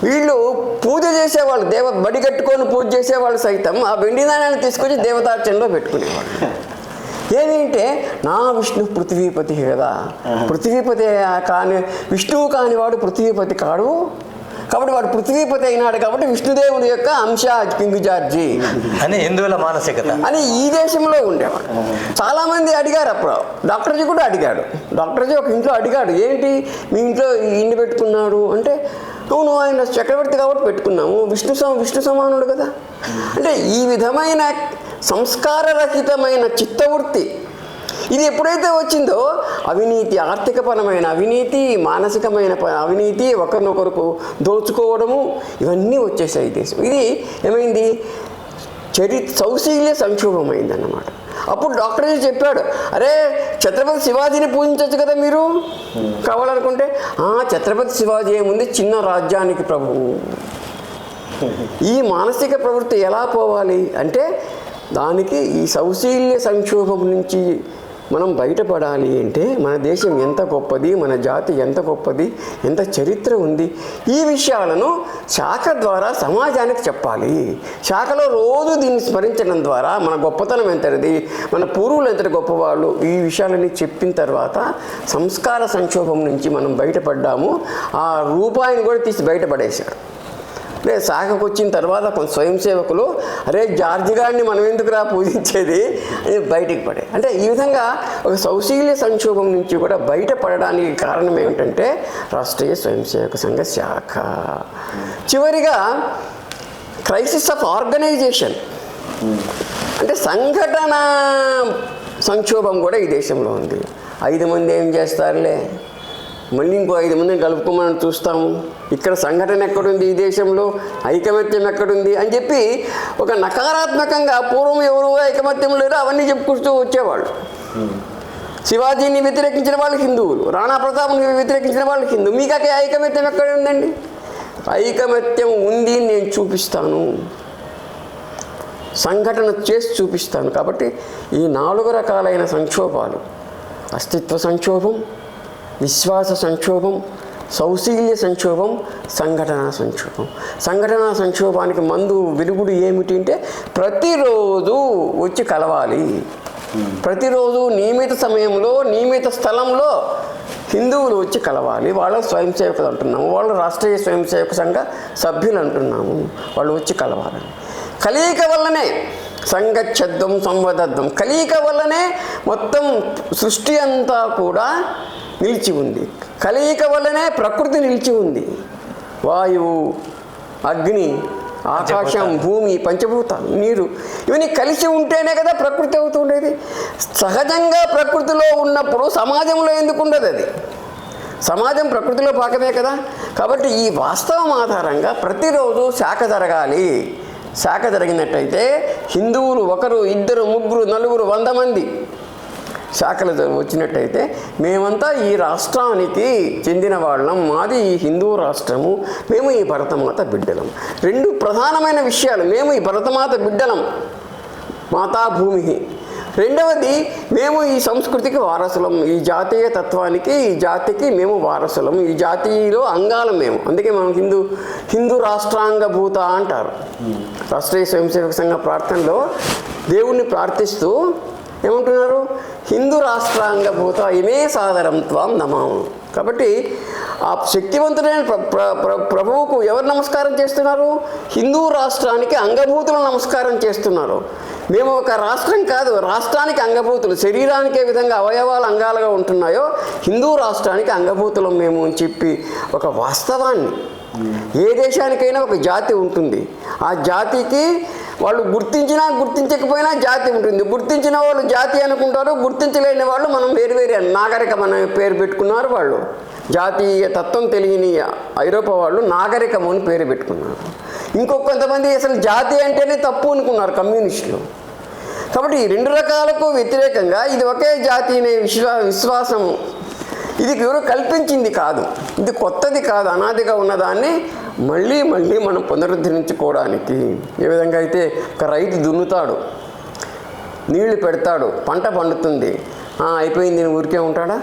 వీళ్ళు పూజ చేసేవాళ్ళు, బడి కట్టుకొని పూజ చేసేవాళ్ళు సైతం ఆ వెండి నాణ్యాన్ని తీసుకొచ్చి దేవతార్చనలో పెట్టుకునేవాళ్ళు. ఏమిటంటే నా విష్ణు పృథ్వీపతి కదా, పృథ్వీపతి కాని విష్ణువు కానివాడు పృథ్వీపతి కాడు, కాబట్టి వాడు పృథ్వీపతి అయినాడు, కాబట్టి విష్ణుదేవుని యొక్క అంశ కింగ్ జార్జి అని హిందువుల మానసికత అని ఈ దేశంలో ఉండేవాడు. చాలామంది అడిగారు, అప్పుడు డాక్టర్జీ కూడా అడిగాడు. డాక్టర్జీ ఒక ఇంట్లో అడిగాడు, ఏంటి మీ ఇంట్లో ఇన్ని పెట్టుకున్నాడు అంటే, అవును ఆయన చక్రవర్తి కాబట్టి పెట్టుకున్నాము, విష్ణు సమానుడు కదా. అంటే ఈ విధమైన సంస్కారరహితమైన చిత్తవృత్తి ఇది ఎప్పుడైతే వచ్చిందో అవినీతి, ఆర్థికపరమైన అవినీతి, మానసికమైన అవినీతి, ఒకరినొకరుకు దోచుకోవడము, ఇవన్నీ వచ్చేసాయి దేశం. ఇది ఏమైంది, సౌశీల్య సంక్షోభమైంది అన్నమాట. అప్పుడు డాక్టర్జీ చెప్పాడు, అరే ఛత్రపతి శివాజీని పూజించవచ్చు కదా మీరు కావాలనుకుంటే. ఛత్రపతి శివాజీ ఏముంది, చిన్న రాజ్యానికి ప్రభువు. ఈ మానసిక ప్రవృత్తి ఎలా పోవాలి అంటే దానికి ఈ సౌశీల్య సంక్షోభం నుంచి మనం బయటపడాలి అంటే మన దేశం ఎంత గొప్పది, మన జాతి ఎంత గొప్పది, ఎంత చరిత్ర ఉంది, ఈ విషయాలను శాఖ ద్వారా సమాజానికి చెప్పాలి. శాఖలో రోజు దీన్ని స్మరించడం ద్వారా మన గొప్పతనం ఎంతది, మన పూర్వులు ఎంతటి గొప్పవాళ్ళు, ఈ విషయాలని చెప్పిన తర్వాత సంస్కార సంక్షోభం నుంచి మనం బయటపడ్డాము. ఆ రూపాయిని కూడా తీసి బయటపడేశారు. శాఖకు వచ్చిన తర్వాత కొంత స్వయం సేవకులు, అరే జార్జి గారిని మనం ఎందుకురా పూజించేది అని బయటికి పడే. అంటే ఈ విధంగా ఒక సౌశీల్య సంక్షోభం నుంచి కూడా బయటపడడానికి కారణం ఏమిటంటే రాష్ట్రీయ స్వయం సేవక సంఘ శాఖ. చివరిగా క్రైసిస్ ఆఫ్ ఆర్గనైజేషన్, అంటే సంఘటన సంక్షోభం కూడా ఈ దేశంలో ఉంది. 5 మంది ఏం చేస్తారులే, మళ్ళీ ఇంకో 5 మందిని కలుపుకోమని చూస్తాము, ఇక్కడ సంఘటన ఎక్కడుంది, ఈ దేశంలో ఐకమత్యం ఎక్కడుంది అని చెప్పి ఒక నకారాత్మకంగా పూర్వం ఎవరు ఐకమత్యం లేరు అవన్నీ చెప్పుకుంటూ వచ్చేవాళ్ళు. శివాజీని వ్యతిరేకించిన వాళ్ళు హిందువులు, రాణా ప్రతాప్ని వ్యతిరేకించిన వాళ్ళు హిందూ. మీకు ఐకమత్యం ఎక్కడ ఉందండి? ఐకమత్యం ఉంది, నేను చూపిస్తాను. సంఘటన చేసి చూపిస్తాను. కాబట్టి ఈ 4 రకాలైన సంక్షోభాలు, అస్తిత్వ సంక్షోభం, విశ్వాస సంక్షోభం, సౌశీల్య సంక్షోభం, సంఘటనా సంక్షోభం. సంఘటనా సంక్షోభానికి మందు విరుగుడు ఏమిటి అంటే ప్రతిరోజు వచ్చి కలవాలి. ప్రతిరోజు నియమిత సమయంలో నియమిత స్థలంలో హిందువులు వచ్చి కలవాలి. వాళ్ళ స్వయం సేవకులు అంటున్నాము, వాళ్ళు రాష్ట్రీయ స్వయం సేవక సంఘ సభ్యులు అంటున్నాము. వాళ్ళు వచ్చి కలవాలని. కలయిక వల్లనే సంగచ్చద్దం సంవదద్దం, కలయిక వల్లనే మొత్తం సృష్టి అంతా కూడా నిలిచి ఉంది. కలయిక వల్లనే ప్రకృతి నిలిచి ఉంది. వాయువు, అగ్ని, ఆకాశం, భూమి, పంచభూతాలు, నీరు ఇవన్నీ కలిసి ఉంటేనే కదా ప్రకృతి అవుతుండేది. సహజంగా ప్రకృతిలో ఉన్నప్పుడు సమాజంలో ఎందుకు ఉండదు? అది సమాజం ప్రకృతిలో భాగమే కదా. కాబట్టి ఈ వాస్తవం ఆధారంగా ప్రతిరోజు శాఖ జరగాలి. శాఖ జరిగినట్టయితే హిందువులు 1, 2, 3, 4, 100 మంది శాఖలు వచ్చినట్టయితే మేమంతా ఈ రాష్ట్రానికి చెందిన వాళ్ళం, మాది ఈ హిందూ రాష్ట్రము, మేము ఈ భరతమాత బిడ్డలం. 2 ప్రధానమైన విషయాలు. మేము ఈ భరతమాత బిడ్డలం, మాతాభూమి. రెండవది, మేము ఈ సంస్కృతికి వారసులం, ఈ జాతీయ తత్వానికి, ఈ జాతికి మేము వారసులం, ఈ జాతీయలో అంగాలం మేము. అందుకే మనం హిందూ రాష్ట్రాంగభూత అంటారు. రాష్ట్రీయ స్వయం సేవక సంఘ ప్రార్థనలో దేవుణ్ణి ప్రార్థిస్తూ ఏమంటున్నారు? హిందూ రాష్ట్రాంగభూత ఇమే సాదరం త్వం నమాము. కాబట్టి ఆ శక్తివంతుడైన ప్రభువుకు ఎవరు నమస్కారం చేస్తున్నారు? హిందూ రాష్ట్రానికి అంగభూతులు నమస్కారం చేస్తున్నారు. మేము ఒక రాష్ట్రం కాదు, రాష్ట్రానికి అంగభూతులు. శరీరానికి ఏ విధంగా అవయవాలు అంగాలుగా ఉంటున్నాయో హిందూ రాష్ట్రానికి అంగభూతులం మేము అని చెప్పి ఒక వాస్తవాన్ని, ఏ దేశానికైనా ఒక జాతి ఉంటుంది. ఆ జాతికి వాళ్ళు గుర్తించినా గుర్తించకపోయినా జాతి ఉంటుంది. గుర్తించిన వాళ్ళు జాతి అనుకుంటారు, గుర్తించలేని వాళ్ళు మనం వేరు నాగరికం అనే పేరు పెట్టుకున్నారు. వాళ్ళు జాతీయ తత్వం తెలియని ఐరోపా వాళ్ళు నాగరికం అని పేరు పెట్టుకున్నారు. కొంతమంది అసలు జాతి అంటేనే తప్పు అనుకున్నారు, కమ్యూనిస్టులు. కాబట్టి ఈ 2 రకాలకు వ్యతిరేకంగా ఇది ఒకే జాతి అనే విశ్వాసం ఇది ఎవరు కల్పించింది కాదు, ఇది కొత్తది కాదు, అనాదిగా ఉన్నదాన్ని మళ్ళీ మనం పునరుద్ధరించుకోవడానికి. ఏ విధంగా అయితే ఒక రైతు దున్నుతాడు, నీళ్లు పెడతాడు, పంట పండుతుంది, అయిపోయింది ఊరికే ఉంటాడా?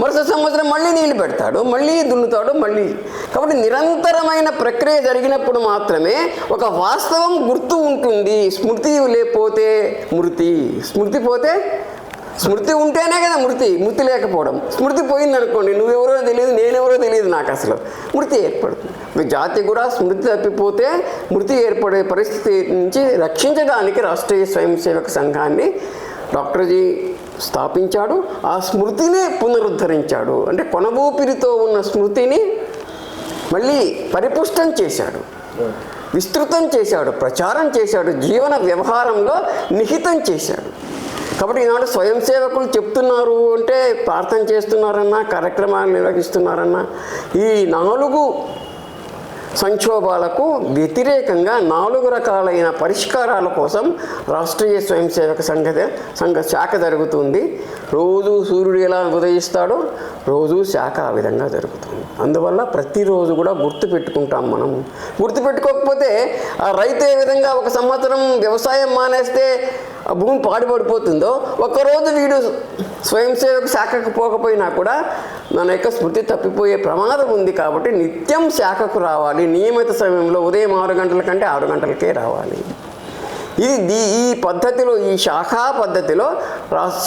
మరుసటి సంవత్సరం మళ్ళీ నీళ్లు పెడతాడు, మళ్ళీ దున్నుతాడు, మళ్ళీ. కాబట్టి నిరంతరమైన ప్రక్రియ జరిగినప్పుడు మాత్రమే ఒక వాస్తవం గుర్తు ఉంటుంది. స్మృతి లేకపోతే మృతి, స్మృతి ఉంటేనే కదా మృతి లేకపోవడం. స్మృతి పోయిందనుకోండి, నువ్వెవరో తెలియదు, నేనెవరో తెలియదు, నాకు అసలు మృతి ఏర్పడుతుంది. ఒక జాతి కూడా స్మృతి తప్పిపోతే మృతి ఏర్పడే పరిస్థితి నుంచి రక్షించడానికి రాష్ట్రీయ స్వయం సేవక సంఘాన్ని డాక్టర్జీ స్థాపించాడు. ఆ స్మృతిని పునరుద్ధరించాడు. అంటే కొనబూపిరితో ఉన్న స్మృతిని మళ్ళీ పరిపుష్టం చేశాడు, విస్తృతం చేశాడు, ప్రచారం చేశాడు, జీవన వ్యవహారంలో నిహితం చేశాడు. కాబట్టి ఈనాడు స్వయం సేవకులు చెప్తున్నారు అంటే ప్రార్థన చేస్తున్నారన్నా, కార్యక్రమాలు నిర్వహిస్తున్నారన్నా, ఈ 4 సంక్షోభాలకు వ్యతిరేకంగా 4 రకాలైన పరిష్కారాల కోసం రాష్ట్రీయ స్వయం సేవక సంఘ శాఖ జరుగుతుంది. రోజు సూర్యుడు ఎలా ఉదయిస్తాడో రోజు శాఖ ఆ విధంగా జరుగుతుంది. అందువల్ల ప్రతిరోజు కూడా గుర్తుపెట్టుకుంటాం. మనం గుర్తుపెట్టుకోకపోతే ఆ రైతు ఏ విధంగా ఒక సంవత్సరం వ్యవసాయం మానేస్తే ఆ భూమి పాడుపడిపోతుందో, ఒక్కరోజు వీడు స్వయం సేవక శాఖకు పోకపోయినా కూడా మన యొక్క స్మృతి తప్పిపోయే ప్రమాదం ఉంది. కాబట్టి నిత్యం శాఖకు రావాలి. నియమిత సమయంలో ఉదయం 6 గంటల కంటే 6 గంటలకే రావాలి. ఈ పద్ధతిలో, ఈ శాఖా పద్ధతిలో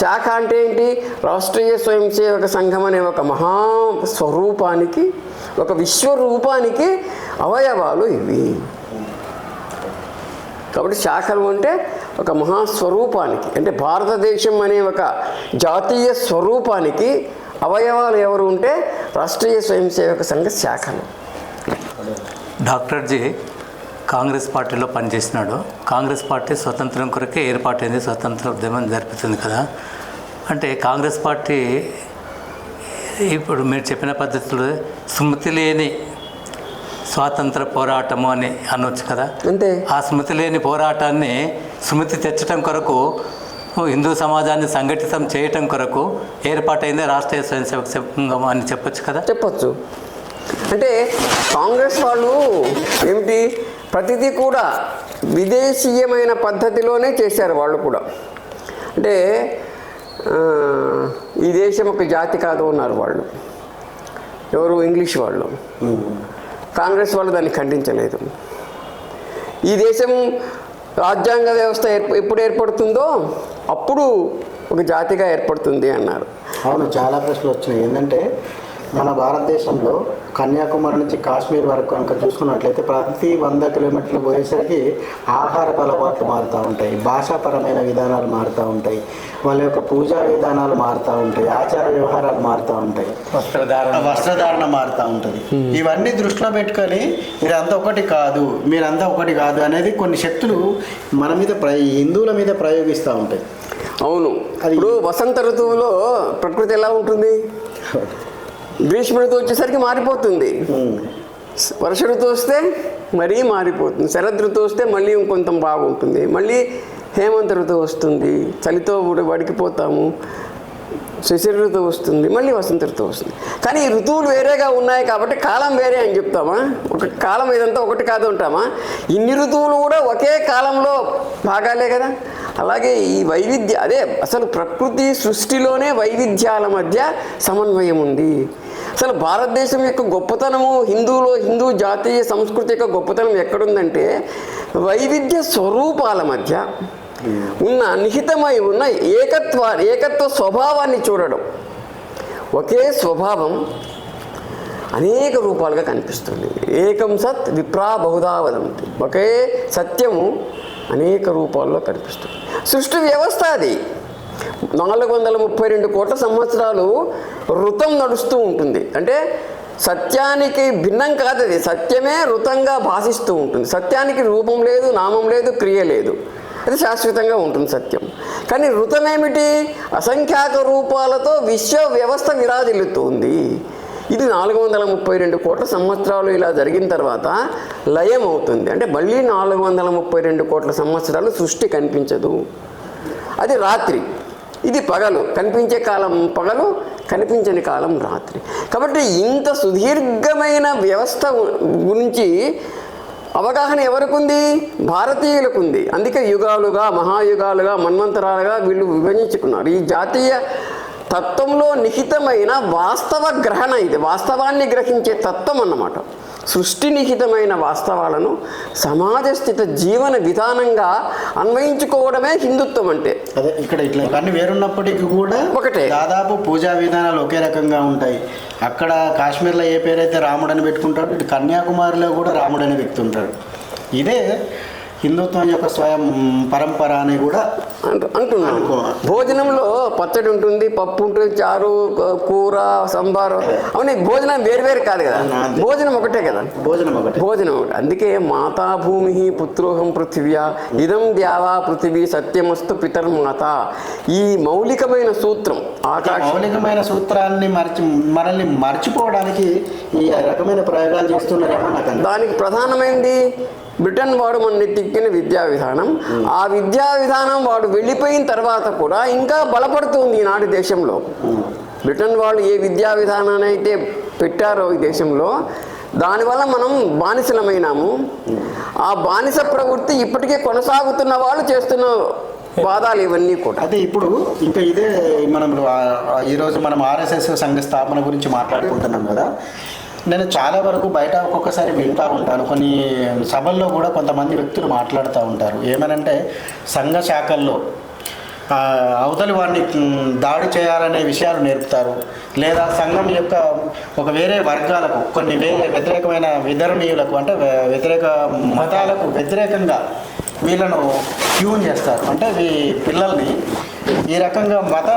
శాఖ అంటే ఏంటి? రాష్ట్రీయ స్వయం సేవక సంఘం అనే ఒక మహాస్వరూపానికి, ఒక విశ్వరూపానికి అవయవాలు ఇవి. కాబట్టి శాఖలు అంటే ఒక మహాస్వరూపానికి, అంటే భారతదేశం అనే ఒక జాతీయ స్వరూపానికి అవయవాలు ఎవరు ఉంటే రాష్ట్రీయ స్వయం సేవక సంఘ శాఖలు. డాక్టర్ జీ కాంగ్రెస్ పార్టీలో పనిచేసినాడు. కాంగ్రెస్ పార్టీ స్వతంత్రం కొరకే ఏర్పాటైంది, స్వతంత్ర ఉద్యమం జరుపుతుంది కదా. అంటే కాంగ్రెస్ పార్టీ ఇప్పుడు మీరు చెప్పిన పద్ధతిలో స్మృతి లేని స్వాతంత్ర పోరాటము అని అనొచ్చు కదా. అంతే. ఆ స్మృతి లేని పోరాటాన్ని స్మృతి తెచ్చడం కొరకు, హిందూ సమాజాన్ని సంఘటితం చేయటం కొరకు ఏర్పాటైందే రాష్ట్రీయ స్వయం సేవక సంఘం అని చెప్పొచ్చు కదా. చెప్పచ్చు. అంటే కాంగ్రెస్ వాళ్ళు ఏమిటి, ప్రతిదీ కూడా విదేశీయమైన పద్ధతిలోనే చేశారు వాళ్ళు కూడా. అంటే ఈ దేశం ఒక జాతి కాదు అన్నారు వాళ్ళు. ఎవరు? ఇంగ్లీష్ వాళ్ళు. కాంగ్రెస్ వాళ్ళు దాన్ని ఖండించలేదు. ఈ దేశం రాజ్యాంగ వ్యవస్థ ఎప్పుడు ఏర్పడుతుందో అప్పుడు ఒక జాతిగా ఏర్పడుతుంది అన్నారు. అవును, చాలా ప్రశ్నలు వచ్చినాయి. ఏంటంటే మన భారతదేశంలో కన్యాకుమారి నుంచి కాశ్మీర్ వరకు కనుక చూసుకున్నట్లయితే ప్రతి 100 కిలోమీటర్లు పోయేసరికి ఆహారపు అలవాట్లు మారుతూ ఉంటాయి, భాషాపరమైన విధానాలు మారుతూ ఉంటాయి, వాళ్ళ యొక్క పూజా విధానాలు మారుతూ ఉంటాయి, ఆచార వ్యవహారాలు మారుతూ ఉంటాయి, వస్త్రధారణ మారుతూ ఉంటుంది. ఇవన్నీ దృష్టిలో పెట్టుకొని మీరంతా ఒకటి కాదు, మీరంతా ఒకటి కాదు అనేది కొన్ని శక్తులు మన మీద హిందువుల మీద ప్రయోగిస్తూ ఉంటాయి. అవును. ఇప్పుడు వసంత ఋతువులో ప్రకృతి ఎలా ఉంటుంది? గ్రీష్మ ఋతువు వచ్చేసరికి మారిపోతుంది. వర్ష ఋతువు వస్తే మరీ మారిపోతుంది. శరద్ ఋతువు వస్తే మళ్ళీ ఇంకొంత బాగుంటుంది. మళ్ళీ హేమంత ఋతువు వస్తుంది, చలితో వడికిపోతాము. శిశిర ఋతువు వస్తుంది, మళ్ళీ వసంత ఋతువు వస్తుంది. కానీ ఈ ఋతువులు వేరేగా ఉన్నాయి కాబట్టి కాలం వేరే అని చెప్తామా? ఒక కాలం ఇదంతా ఒకటి కాదు అంటామా? ఇన్ని ఋతువులు కూడా ఒకే కాలంలో భాగాలే కదా. అలాగే ఈ అదే అసలు ప్రకృతి సృష్టిలోనే వైవిధ్యాల మధ్య సమన్వయం ఉంది. అసలు భారతదేశం యొక్క గొప్పతనము, హిందూ జాతీయ సంస్కృతి యొక్క గొప్పతనం ఎక్కడుందంటే వైవిధ్య స్వరూపాల మధ్య ఉన్న నిహితమై ఉన్న ఏకత్వ స్వభావాన్ని చూడడం. ఒకే స్వభావం అనేక రూపాలుగా కనిపిస్తుంది. ఏకం సత్ విప్రా బహుధా వదంతి. ఒకే సత్యము అనేక రూపాల్లో కనిపిస్తుంది. సృష్టి వ్యవస్థ అది. 432 కోట్ల సంవత్సరాలు ఋతం నడుస్తూ ఉంటుంది. అంటే సత్యానికి భిన్నం కాదు అది. సత్యమే ఋతంగా భాషిస్తూ ఉంటుంది. సత్యానికి రూపం లేదు, నామం లేదు, క్రియ లేదు. అది శాశ్వతంగా ఉంటుంది సత్యం. కానీ ఋతమేమిటి? అసంఖ్యాక రూపాలతో విశ్వ వ్యవస్థ విరాజిల్లుతుంది. ఇది 432 కోట్ల సంవత్సరాలు ఇలా జరిగిన తర్వాత లయం అవుతుంది. అంటే మళ్ళీ 432 కోట్ల సంవత్సరాలు సృష్టి కనిపించదు. అది రాత్రి, ఇది పగలు. కనిపించే కాలం పగలు, కనిపించని కాలం రాత్రి. కాబట్టి ఇంత సుదీర్ఘమైన వ్యవస్థ గురించి అవగాహన ఎవరికి ఉంది? భారతీయులకు ఉంది. అందుకే యుగాలుగా, మహాయుగాలుగా, మన్వంతరాలుగా వీళ్ళు విభజించుకున్నారు. ఈ జాతీయ తత్వంలో నిహితమైన వాస్తవ గ్రహణ ఇది. వాస్తవాన్ని గ్రహించే తత్వం అన్నమాట. సృష్టి నిహితమైన వాస్తవాలను సమాజ స్థిత జీవన విధానంగా అన్వయించుకోవడమే హిందుత్వం అంటే. అదే ఇక్కడ ఇట్లా అన్ని వేరున్నప్పటికీ కూడా ఒకటే, దాదాపు పూజా విధానాలు ఒకే రకంగా ఉంటాయి. అక్కడ కాశ్మీర్లో ఏ పేరైతే రాముడు అని పెట్టుకుంటాడు, ఇటు కన్యాకుమారిలో కూడా రాముడు అని వ్యక్తి ఉంటాడు. ఇదే హిందుత్వం యొక్క స్వయం పరంపర అని కూడా అంటున్నాను. భోజనంలో పచ్చడి ఉంటుంది, పప్పు ఉంటుంది, చారు, కూర, సంబారు. అవును, భోజనం వేరు కాదు కదా. భోజనం ఒకటే కదా. భోజనం ఒకటి. అందుకే మాతా భూమి పుత్రోహం పృథివ్యా ఇదం ద్యావా పృథివీ సత్యమస్తు పితర్మాత. ఈ మౌలికమైన సూత్రం, మౌలికమైన సూత్రాన్ని మనల్ని మర్చిపోవడానికి ఈ రకమైన ప్రయోగాలు చేస్తున్నారేమో నాకు. దానికి ప్రధానమైనది బ్రిటన్ వాడు మన నెత్తిక్కిన విద్యా విధానం. ఆ విద్యా విధానం వాడు వెళ్ళిపోయిన తర్వాత కూడా ఇంకా బలపడుతుంది ఈనాటి దేశంలో. బ్రిటన్ వాళ్ళు ఏ విద్యా విధానాన్ని అయితే పెట్టారో ఈ దేశంలో, దానివల్ల మనం బానిసలమైనాము. ఆ బానిస ప్రవృత్తి ఇప్పటికే కొనసాగుతున్న వాళ్ళు చేస్తున్న వాదాలు ఇవన్నీ కూడా. అయితే ఇప్పుడు ఇంకా ఇదే మనం ఈరోజు మనం ఆర్ఎస్ఎస్ సంఘ స్థాపన గురించి మాట్లాడుకుంటున్నాం కదా. నేను చాలా వరకు బయట ఒక్కొక్కసారి వింటూ ఉంటాను. కొన్ని సభల్లో కూడా కొంతమంది వ్యక్తులు మాట్లాడుతూ ఉంటారు. ఏమనంటే సంఘ శాఖల్లో అవతలి వారిని దాడి చేయాలనే విషయాలు నేర్పుతారు. లేదా సంఘం యొక్క ఒక వేరే వర్గాలకు, కొన్ని వేరే వ్యతిరేకమైన విధర్మీయులకు, అంటే వ్యతిరేక మతాలకు వ్యతిరేకంగా వీళ్ళను ట్యూన్ చేస్తారు. అంటే ఈ పిల్లల్ని ఈ రకంగా మత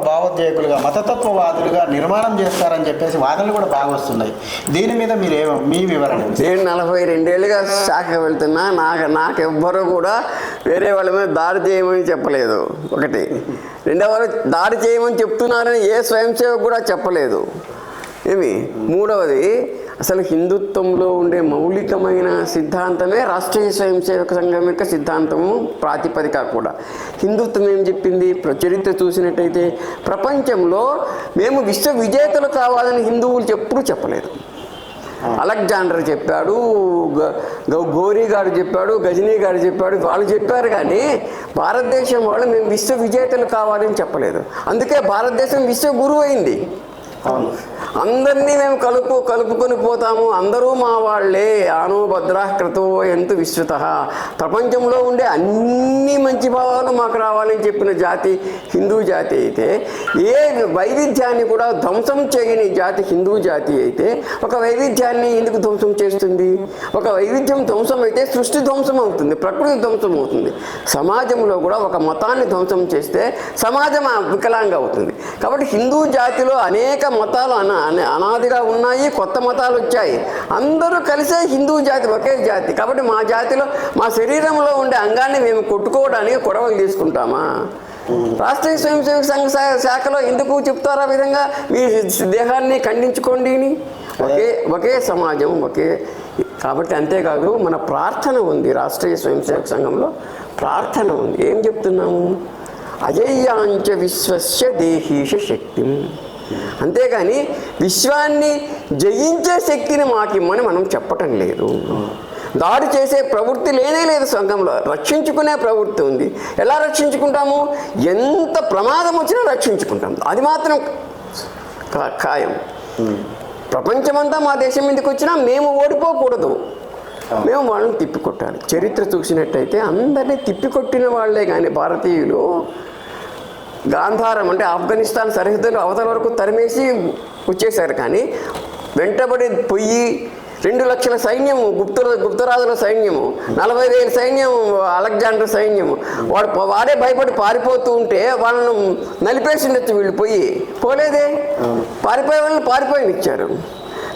భావోద్వేగులుగా, మతతత్వవాదులుగా నిర్మాణం చేస్తారని చెప్పేసి వాదనలు కూడా బాగా వస్తున్నాయి. దీని మీద మీ వివరణ? నేను 42 ఏళ్ళుగా శాఖ వెళ్తున్నా. నాకెవ్వరూ కూడా వేరే వాళ్ళ మీద దాడి చేయమని చెప్పలేదు. ఒకటి. రెండవది, దాడి చేయమని చెప్తున్నారని ఏ స్వయం సేవకు కూడా చెప్పలేదు. మూడవది, అసలు హిందుత్వంలో ఉండే మౌలికమైన సిద్ధాంతమే రాష్ట్రీయ స్వయం సేవక సంఘం యొక్క సిద్ధాంతము, ప్రాతిపదిక కూడా. హిందుత్వం ఏం చెప్పింది? చరిత్ర చూసినట్టయితే ప్రపంచంలో మేము విశ్వ విజేతలు కావాలని హిందువులు ఎప్పుడూ చెప్పలేదు. అలెగ్జాండర్ చెప్పాడు, గౌరీ గారు చెప్పాడు, గజనీ గారు చెప్పాడు, వాళ్ళు చెప్పారు. కానీ భారతదేశం వాళ్ళు మేము విశ్వ విజేతలు కావాలని చెప్పలేదు. అందుకే భారతదేశం విశ్వ గురువు అయింది. అందరినీ మేము కలుపుకొని పోతాము, అందరూ మా వాళ్ళే, ఆనో భద్రా క్రతో ఎంతు విశ్రుత. ప్రపంచంలో ఉండే అన్ని మంచి భావాలు మాకు రావాలని చెప్పిన జాతి హిందూ జాతి అయితే, ఏ వైవిధ్యాన్ని కూడా ధ్వంసం చేయని జాతి హిందూ జాతి అయితే ఒక వైవిధ్యాన్ని ఎందుకు ధ్వంసం చేస్తుంది? ఒక వైవిధ్యం ధ్వంసం అయితే సృష్టి ధ్వంసం అవుతుంది, ప్రకృతి ధ్వంసం అవుతుంది. సమాజంలో కూడా ఒక మతాన్ని ధ్వంసం చేస్తే సమాజం వికలాంగ అవుతుంది. కాబట్టి హిందూ జాతిలో అనేక మతాలు అనాదిగా ఉన్నాయి, కొత్త మతాలు వచ్చాయి. అందరూ కలిసే హిందూ జాతి, ఒకే జాతి. కాబట్టి మా జాతిలో మా శరీరంలో ఉండే అంగాన్ని మేము కొట్టుకోవడానికి గొడవలు తీసుకుంటామా? రాష్ట్రీయ స్వయం సేవక సంఘ శాఖలో ఎందుకు చెప్తారా విధంగా మీ దేహాన్ని ఖండించుకోండి? ఒకే సమాజం, ఒకే. కాబట్టి అంతేకాదు మన ప్రార్థన ఉంది, రాష్ట్రీయ స్వయం సేవక సంఘంలో ప్రార్థన ఉంది. ఏం చెప్తున్నాము? అజయ్యాంచ విశ్వస్య దేహీష శక్తి. అంతేగాని విశ్వాన్ని జయించే శక్తిని మాకిమ్మని మనం చెప్పటం లేదు. దాడి చేసే ప్రవృత్తి లేనే లేదు సంఘంలో, రక్షించుకునే ప్రవృత్తి ఉంది. ఎలా రక్షించుకుంటాము? ఎంత ప్రమాదం వచ్చినా రక్షించుకుంటాం, అది మాత్రం ఖాయం. ప్రపంచమంతా మా దేశం మీదకి వచ్చినా మేము ఓడిపోకూడదు, మేము వాళ్ళని తిప్పికొట్టాలి. చరిత్ర చూసినట్టయితే అందరినీ తిప్పికొట్టిన వాళ్లే కానీ భారతీయులు గాంధారం అంటే ఆఫ్ఘనిస్తాన్ సరిహద్దులు అవతల వరకు తరిమేసి వచ్చేశారు. కానీ వెంటబడి పొయ్యి 2 లక్షల సైన్యము, గుప్తరాజుల సైన్యము, 40,000 సైన్యం, అలెగ్జాండర్ సైన్యము, వాడే భయపడి పారిపోతూ ఉంటే వాళ్ళను నలిపేసిండొచ్చు. వీళ్ళు పోలేదే, పారిపోయే వాళ్ళని పారిపోయినిచ్చారు.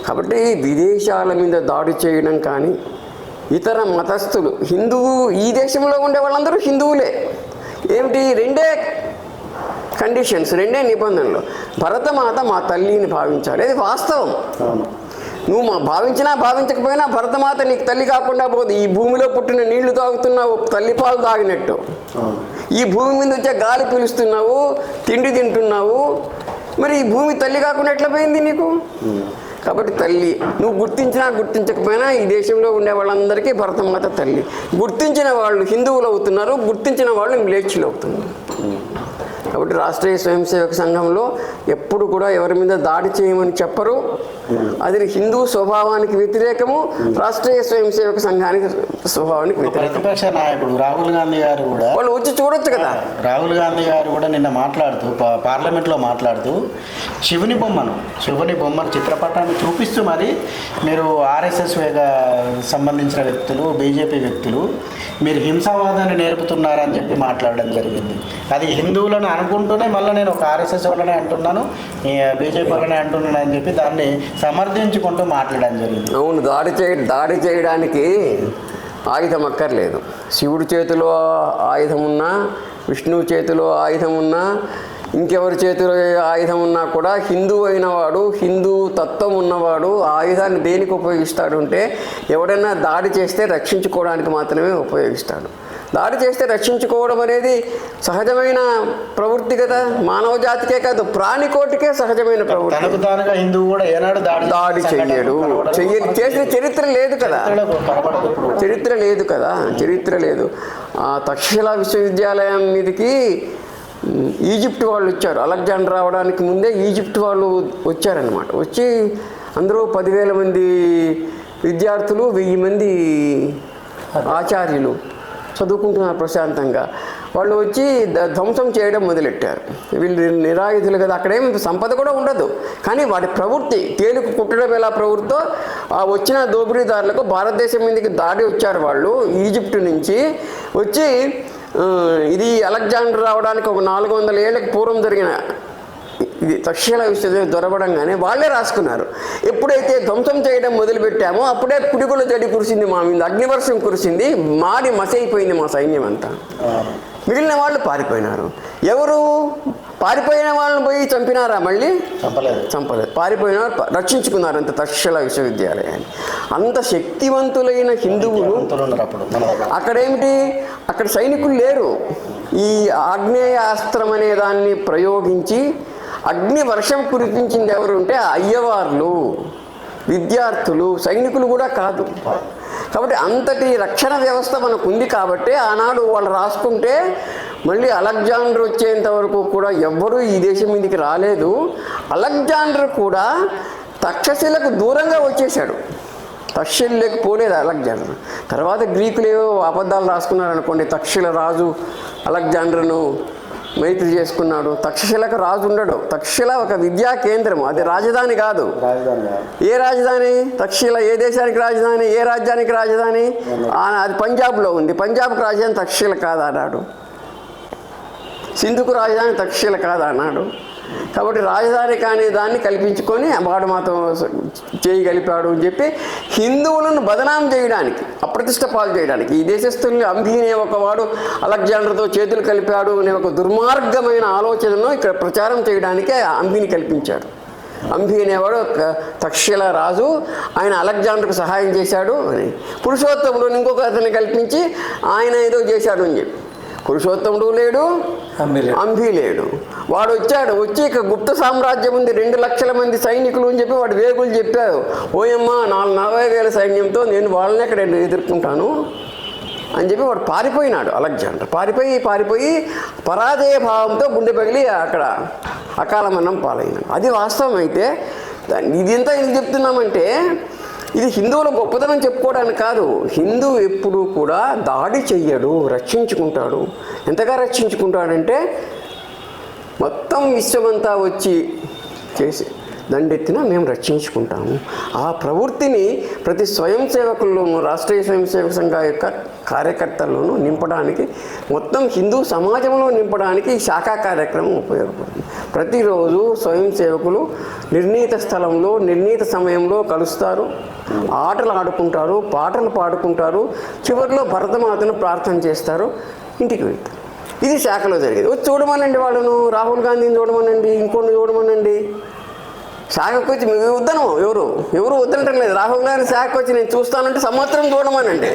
కాబట్టి విదేశాల మీద దాడి చేయడం కానీ, ఇతర మతస్థులు, హిందువు ఈ దేశంలో ఉండే వాళ్ళందరూ హిందువులే. ఏమిటి? 2 కండిషన్స్, 2 నిబంధనలు. భరతమాత మా తల్లిని భావించాలి, అది వాస్తవం. నువ్వు భావించినా భావించకపోయినా భరతమాత నీకు తల్లి కాకుండా పోదు. ఈ భూమిలో పుట్టిన నీళ్లు తాగుతున్నావు, తల్లిపాలు తాగినట్టు. ఈ భూమి మీద వచ్చే గాలి పీలుస్తున్నావు, తిండి తింటున్నావు, మరి ఈ భూమి తల్లి కాకుండా ఎట్లా పోయింది నీకు? కాబట్టి తల్లి నువ్వు గుర్తించినా గుర్తించకపోయినా ఈ దేశంలో ఉండే వాళ్ళందరికీ భరతమాత తల్లి. గుర్తించిన వాళ్ళు హిందువులు అవుతున్నారు, గుర్తించిన వాళ్ళు మ్లేచ్చులు అవుతున్నారు. కాబట్టి రాష్ట్రీయ స్వయం సేవక సంఘంలో ఎప్పుడు కూడా ఎవరి మీద దాడి చేయమని చెప్పరు. అది హిందూ స్వభావానికి వ్యతిరేకము, రాష్ట్రీయ స్వయం సేవక సంఘానికి స్వభావానికి వ్యతిరేకం. ప్రతిపక్ష నాయకుడు రాహుల్ గాంధీ గారు కూడా వాళ్ళు వచ్చి చూడొచ్చు కదా. రాహుల్ గాంధీ గారు కూడా నిన్న మాట్లాడుతూ పార్లమెంట్లో మాట్లాడుతూ శివుని బొమ్మను చిత్రపటాన్ని చూపిస్తూ మరి మీరు ఆర్ఎస్ఎస్ సంబంధించిన వ్యక్తులు, బీజేపీ వ్యక్తులు మీరు హింసావాదాన్ని నేర్పుతున్నారని చెప్పి మాట్లాడడం జరిగింది. అది హిందువులను అనుకుంటూనే మళ్ళీ నేను ఒక ఆర్ఎస్ఎస్ వాళ్ళనే అంటున్నాను, బీజేపీ వాళ్ళనే అంటున్నాను అని చెప్పి దాన్ని సమర్థించుకుంటూ మాట్లాడడం జరిగింది. అవును, దాడి చేయడానికి ఆయుధం అక్కర్లేదు. శివుడి చేతిలో ఆయుధం ఉన్నా, విష్ణువు చేతిలో ఆయుధం ఉన్నా, ఇంకెవరి చేతిలో ఆయుధం ఉన్నా కూడా హిందూ అయినవాడు, హిందూ తత్వం ఉన్నవాడు ఆయుధాన్ని దేనికి ఉపయోగిస్తాడు అంటే ఎవడైనా దాడి చేస్తే రక్షించుకోవడానికి మాత్రమే ఉపయోగిస్తాడు. దాడి చేస్తే రక్షించుకోవడం అనేది సహజమైన ప్రవృత్తి కదా. మానవ జాతికే కాదు, ప్రాణికోటికే సహజమైన ప్రవృత్తి. హిందువు కూడా ఏనాడు దాడి చేయడు, చేసిన చరిత్ర లేదు కదా, చరిత్ర లేదు. తక్షశిలా విశ్వవిద్యాలయం మీదకి ఈజిప్ట్ వాళ్ళు వచ్చారు. అలెగ్జాండర్ రావడానికి ముందే ఈజిప్ట్ వాళ్ళు వచ్చారనమాట. వచ్చి అందరూ 10,000 మంది విద్యార్థులు, 1000 మంది ఆచార్యులు చదువుకుంటున్నారు ప్రశాంతంగా. వాళ్ళు వచ్చి ధ్వంసం చేయడం మొదలెట్టారు. వీళ్ళు నిరాయుధులు కదా, అక్కడేం సంపద కూడా ఉండదు. కానీ వాటి ప్రవృత్తి, తేలుకు కుట్టడం ఎలా ప్రవృత్తో ఆ వచ్చిన దోపిడీదారులకు భారతదేశం మీదకి దాడి వచ్చారు వాళ్ళు. ఈజిప్ట్ నుంచి వచ్చి ఇది అలెగ్జాండర్ రావడానికి ఒక 400 ఏళ్ళకి పూర్వం జరిగిన ఇది తక్షశిలా విశ్వవిద్యాలయం దొరబడంగానే వాళ్ళే రాసుకున్నారు. ఎప్పుడైతే ధ్వంసం చేయడం మొదలుపెట్టామో అప్పుడే పిడుగుల జడి కురిసింది మా మీద, అగ్నివర్షం కురిసింది, మాడి మసైపోయింది మా సైన్యం అంతా. మిగిలిన వాళ్ళు పారిపోయినారు. ఎవరు పారిపోయిన వాళ్ళని పోయి చంపినారా? మళ్ళీ చంపలేదు. పారిపోయిన రక్షించుకున్నారు అంత తక్షశిలా విశ్వవిద్యాలయాన్ని. అంత శక్తివంతులైన హిందువులు అక్కడేమిటి, అక్కడ సైనికులు లేరు. ఈ ఆగ్నేయాస్త్రం అనే దాన్ని ప్రయోగించి అగ్ని వర్షం కురిపించింది ఎవరు అంటే అయ్యవార్లు. విద్యార్థులు, సైనికులు కూడా కాదు. కాబట్టి అంతటి రక్షణ వ్యవస్థ మనకు ఉంది కాబట్టి ఆనాడు వాళ్ళు రాసుకుంటే మళ్ళీ అలెగ్జాండర్ వచ్చేంత వరకు కూడా ఎవ్వరూ ఈ దేశం మీదకి రాలేదు. అలెగ్జాండర్ కూడా తక్షశిలకు దూరంగా వచ్చేసాడు. తక్షశిలకు పోలేదు అలెగ్జాండర్. తర్వాత గ్రీకులు ఏవో అబద్ధాలు రాసుకున్నారనుకోండి. తక్షశిల రాజు అలెగ్జాండర్ను మైత్రి చేసుకున్నాడు. తక్షశిలకు రాజు ఉండడు. తక్షశిల ఒక విద్యా కేంద్రం, అది రాజధాని కాదు. ఏ రాజధాని? తక్షశిల ఏ దేశానికి రాజధాని? ఏ రాజ్యానికి రాజధాని? అది పంజాబ్లో ఉంది. పంజాబ్కి రాజధాని తక్షశిల కాదన్నాడు. సింధుకు రాజధాని తక్షశిల కాదన్నాడు. కాబట్టి రాజధాని కానీ దాన్ని కల్పించుకొని వాడు మాత్రం చేయగలిపాడు అని చెప్పి హిందువులను బదనాం చేయడానికి, అప్రతిష్ట పాలు చేయడానికి, ఈ దేశస్తుల్ని అంబి అనే ఒకవాడు అలెగ్జాండర్తో చేతులు కలిపాడు అనే ఒక దుర్మార్గమైన ఆలోచనను ఇక్కడ ప్రచారం చేయడానికే అంబిని కల్పించాడు. అంబి అనేవాడు తక్షశిల రాజు, ఆయన అలెగ్జాండర్కు సహాయం చేశాడు అని. పురుషోత్తముడు ఇంకొక అతన్ని కల్పించి ఆయన ఏదో చేశాడు అని చెప్పి. పురుషోత్తముడు లేడు, అంబి లేడు. వాడు వచ్చి ఇక గుప్త సామ్రాజ్యం ఉంది, 2 లక్షల మంది సైనికులు అని చెప్పి వాడు వేగులు చెప్పాడు. ఓయమ్మ 40,000 సైన్యంతో నేను వాళ్ళని అక్కడ ఎదుర్కొంటాను అని చెప్పి వాడు పారిపోయినాడు. అలెగ్జాండర్ పారిపోయి పరాజయ భావంతో గుండె పగిలి అక్కడ అకాల మరణం పాలైనాడు. అది వాస్తవం. అయితే ఇదంతా ఎందుకు చెప్తున్నామంటే ఇది హిందువుల గొప్పతనం చెప్పుకోవడానికి కాదు. హిందూ ఎప్పుడూ కూడా దాడి చెయ్యడు, రక్షించుకుంటాడు. ఎంతగా రక్షించుకుంటాడంటే మొత్తం విశ్వమంతా వచ్చి చేసి దండెత్తినా మేము రక్షించుకుంటాము. ఆ ప్రవృత్తిని ప్రతి స్వయం సేవకుల్లోనూ, రాష్ట్రీయ స్వయం సేవక సంఘ యొక్క కార్యకర్తల్లోనూ నింపడానికి, మొత్తం హిందూ సమాజంలో నింపడానికి ఈ శాఖా కార్యక్రమం ఉపయోగపడుతుంది. ప్రతిరోజు స్వయం సేవకులు నిర్ణీత స్థలంలో నిర్ణీత సమయంలో కలుస్తారు, ఆటలు ఆడుకుంటారు, పాటలు పాడుకుంటారు, చివరిలో భరతమాతను ప్రార్థన చేస్తారు, ఇంటికి వెళ్తారు. ఇది శాఖలో జరిగేది. చూడమనండి వాళ్ళను, రాహుల్ గాంధీని చూడమనండి, ఇంకొన్ని చూడమనండి. శాఖకు వచ్చి మేము వద్దను, ఎవరు వద్దనటం లేదు. రాహుల్ గాంధీ శాఖకు వచ్చి నేను చూస్తానంటే సంవత్సరం చూడమనండి,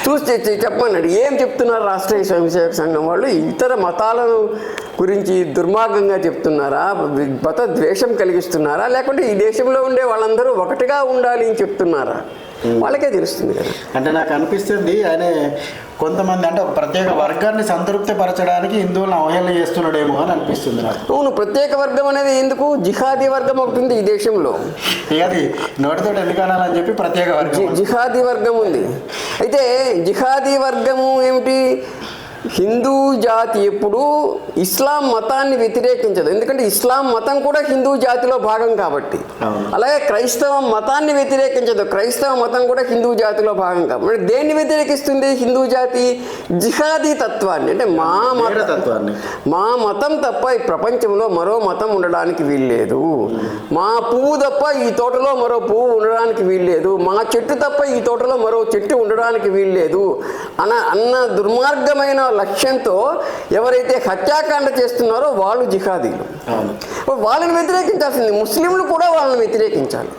చూసి చెప్పమనండి. ఏం చెప్తున్నారు రాష్ట్రీయ స్వయం సేవక సంఘం వాళ్ళు? ఇతర మతాలను గురించి దుర్మార్గంగా చెప్తున్నారా, మత ద్వేషం కలిగిస్తున్నారా, లేకుంటే ఈ దేశంలో ఉండే వాళ్ళందరూ ఒకటిగా ఉండాలి అని చెప్తున్నారా? వాళ్ళకే తెలుస్తుంది కదా. అంటే నాకు అనిపిస్తుంది ఆయన కొంతమంది అంటే ఒక ప్రత్యేక వర్గాన్ని సంతృప్తి పరచడానికి హిందువులను అవహేళన చేస్తున్నాడేమో అని అనిపిస్తుంది నాకు. అవును, ప్రత్యేక వర్గం అనేది ఎందుకు? జిహాదీ వర్గం ఒకటి ఉంది ఈ దేశంలో. అది నోటితో ఎందుకు అనాలని చెప్పి ప్రత్యేక వర్గం, జిహాదీ వర్గం ఉంది. అయితే జిహాదీ వర్గము ఏమిటి? హిందూ జాతి ఎప్పుడూ ఇస్లాం మతాన్ని వ్యతిరేకించదు. ఎందుకంటే ఇస్లాం మతం కూడా హిందూ జాతిలో భాగం కాబట్టి. అలాగే క్రైస్తవ మతాన్ని వ్యతిరేకించదు. క్రైస్తవ మతం కూడా హిందూ జాతిలో భాగం కాబట్టి దేన్ని వ్యతిరేకిస్తుంది హిందూ జాతి? జిహాదీ తత్వాన్ని. అంటే మా మతం తప్ప ఈ ప్రపంచంలో మరో మతం ఉండడానికి వీల్లేదు, మా పువ్వు తప్ప ఈ తోటలో మరో పువ్వు ఉండడానికి వీల్లేదు, మా చెట్టు తప్ప ఈ తోటలో మరో చెట్టు ఉండడానికి వీల్లేదు అన్న దుర్మార్గమైన లక్ష్యంతో ఎవరైతే హత్యాకాండ చేస్తున్నారో వాళ్ళు జిహాదీలు. వాళ్ళని వ్యతిరేకించాల్సింది. ముస్లింలు కూడా వాళ్ళని వ్యతిరేకించాలి.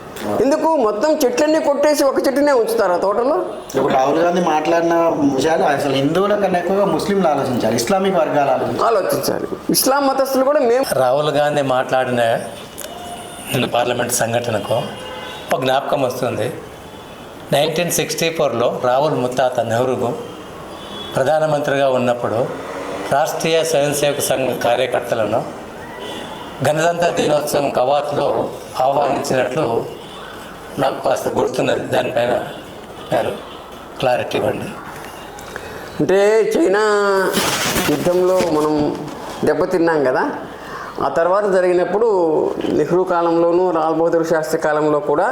ఎందుకు? మొత్తం చెట్లన్నీ కొట్టేసి ఒక చెట్టునే ఉంచుతారు ఆ తోటలో. ఇప్పుడు రాహుల్ గాంధీ మాట్లాడిన విషయాలు అసలు హిందువుల కన్నా ఎక్కువగా ముస్లింలు ఆలోచించాలి, ఇస్లామిక్ వర్గాలు ఆలోచించాలి. ఇస్లాం మతస్థులు కూడా మేము రాహుల్ గాంధీ మాట్లాడిన పార్లమెంట్ సంఘటనకు ఒక జ్ఞాపకం వస్తుంది. 1964లో రాహుల్ ముత్తాత నెహ్రూ ప్రధానమంత్రిగా ఉన్నప్పుడు రాష్ట్రీయ స్వయం సేవక సంఘ కార్యకర్తలను గణతంత్ర దినోత్సవం కవాతులో ఆహ్వానించినట్లు నాకు కాస్త గుర్తున్నది. దానిపైన మీరు క్లారిటీ ఇవ్వండి. అంటే చైనా యుద్ధంలో మనం దెబ్బతిన్నాం కదా, ఆ తర్వాత జరిగినప్పుడు నెహ్రూ కాలంలోనూ లాల్ బహదూర్ శాస్త్రి కాలంలో కూడా,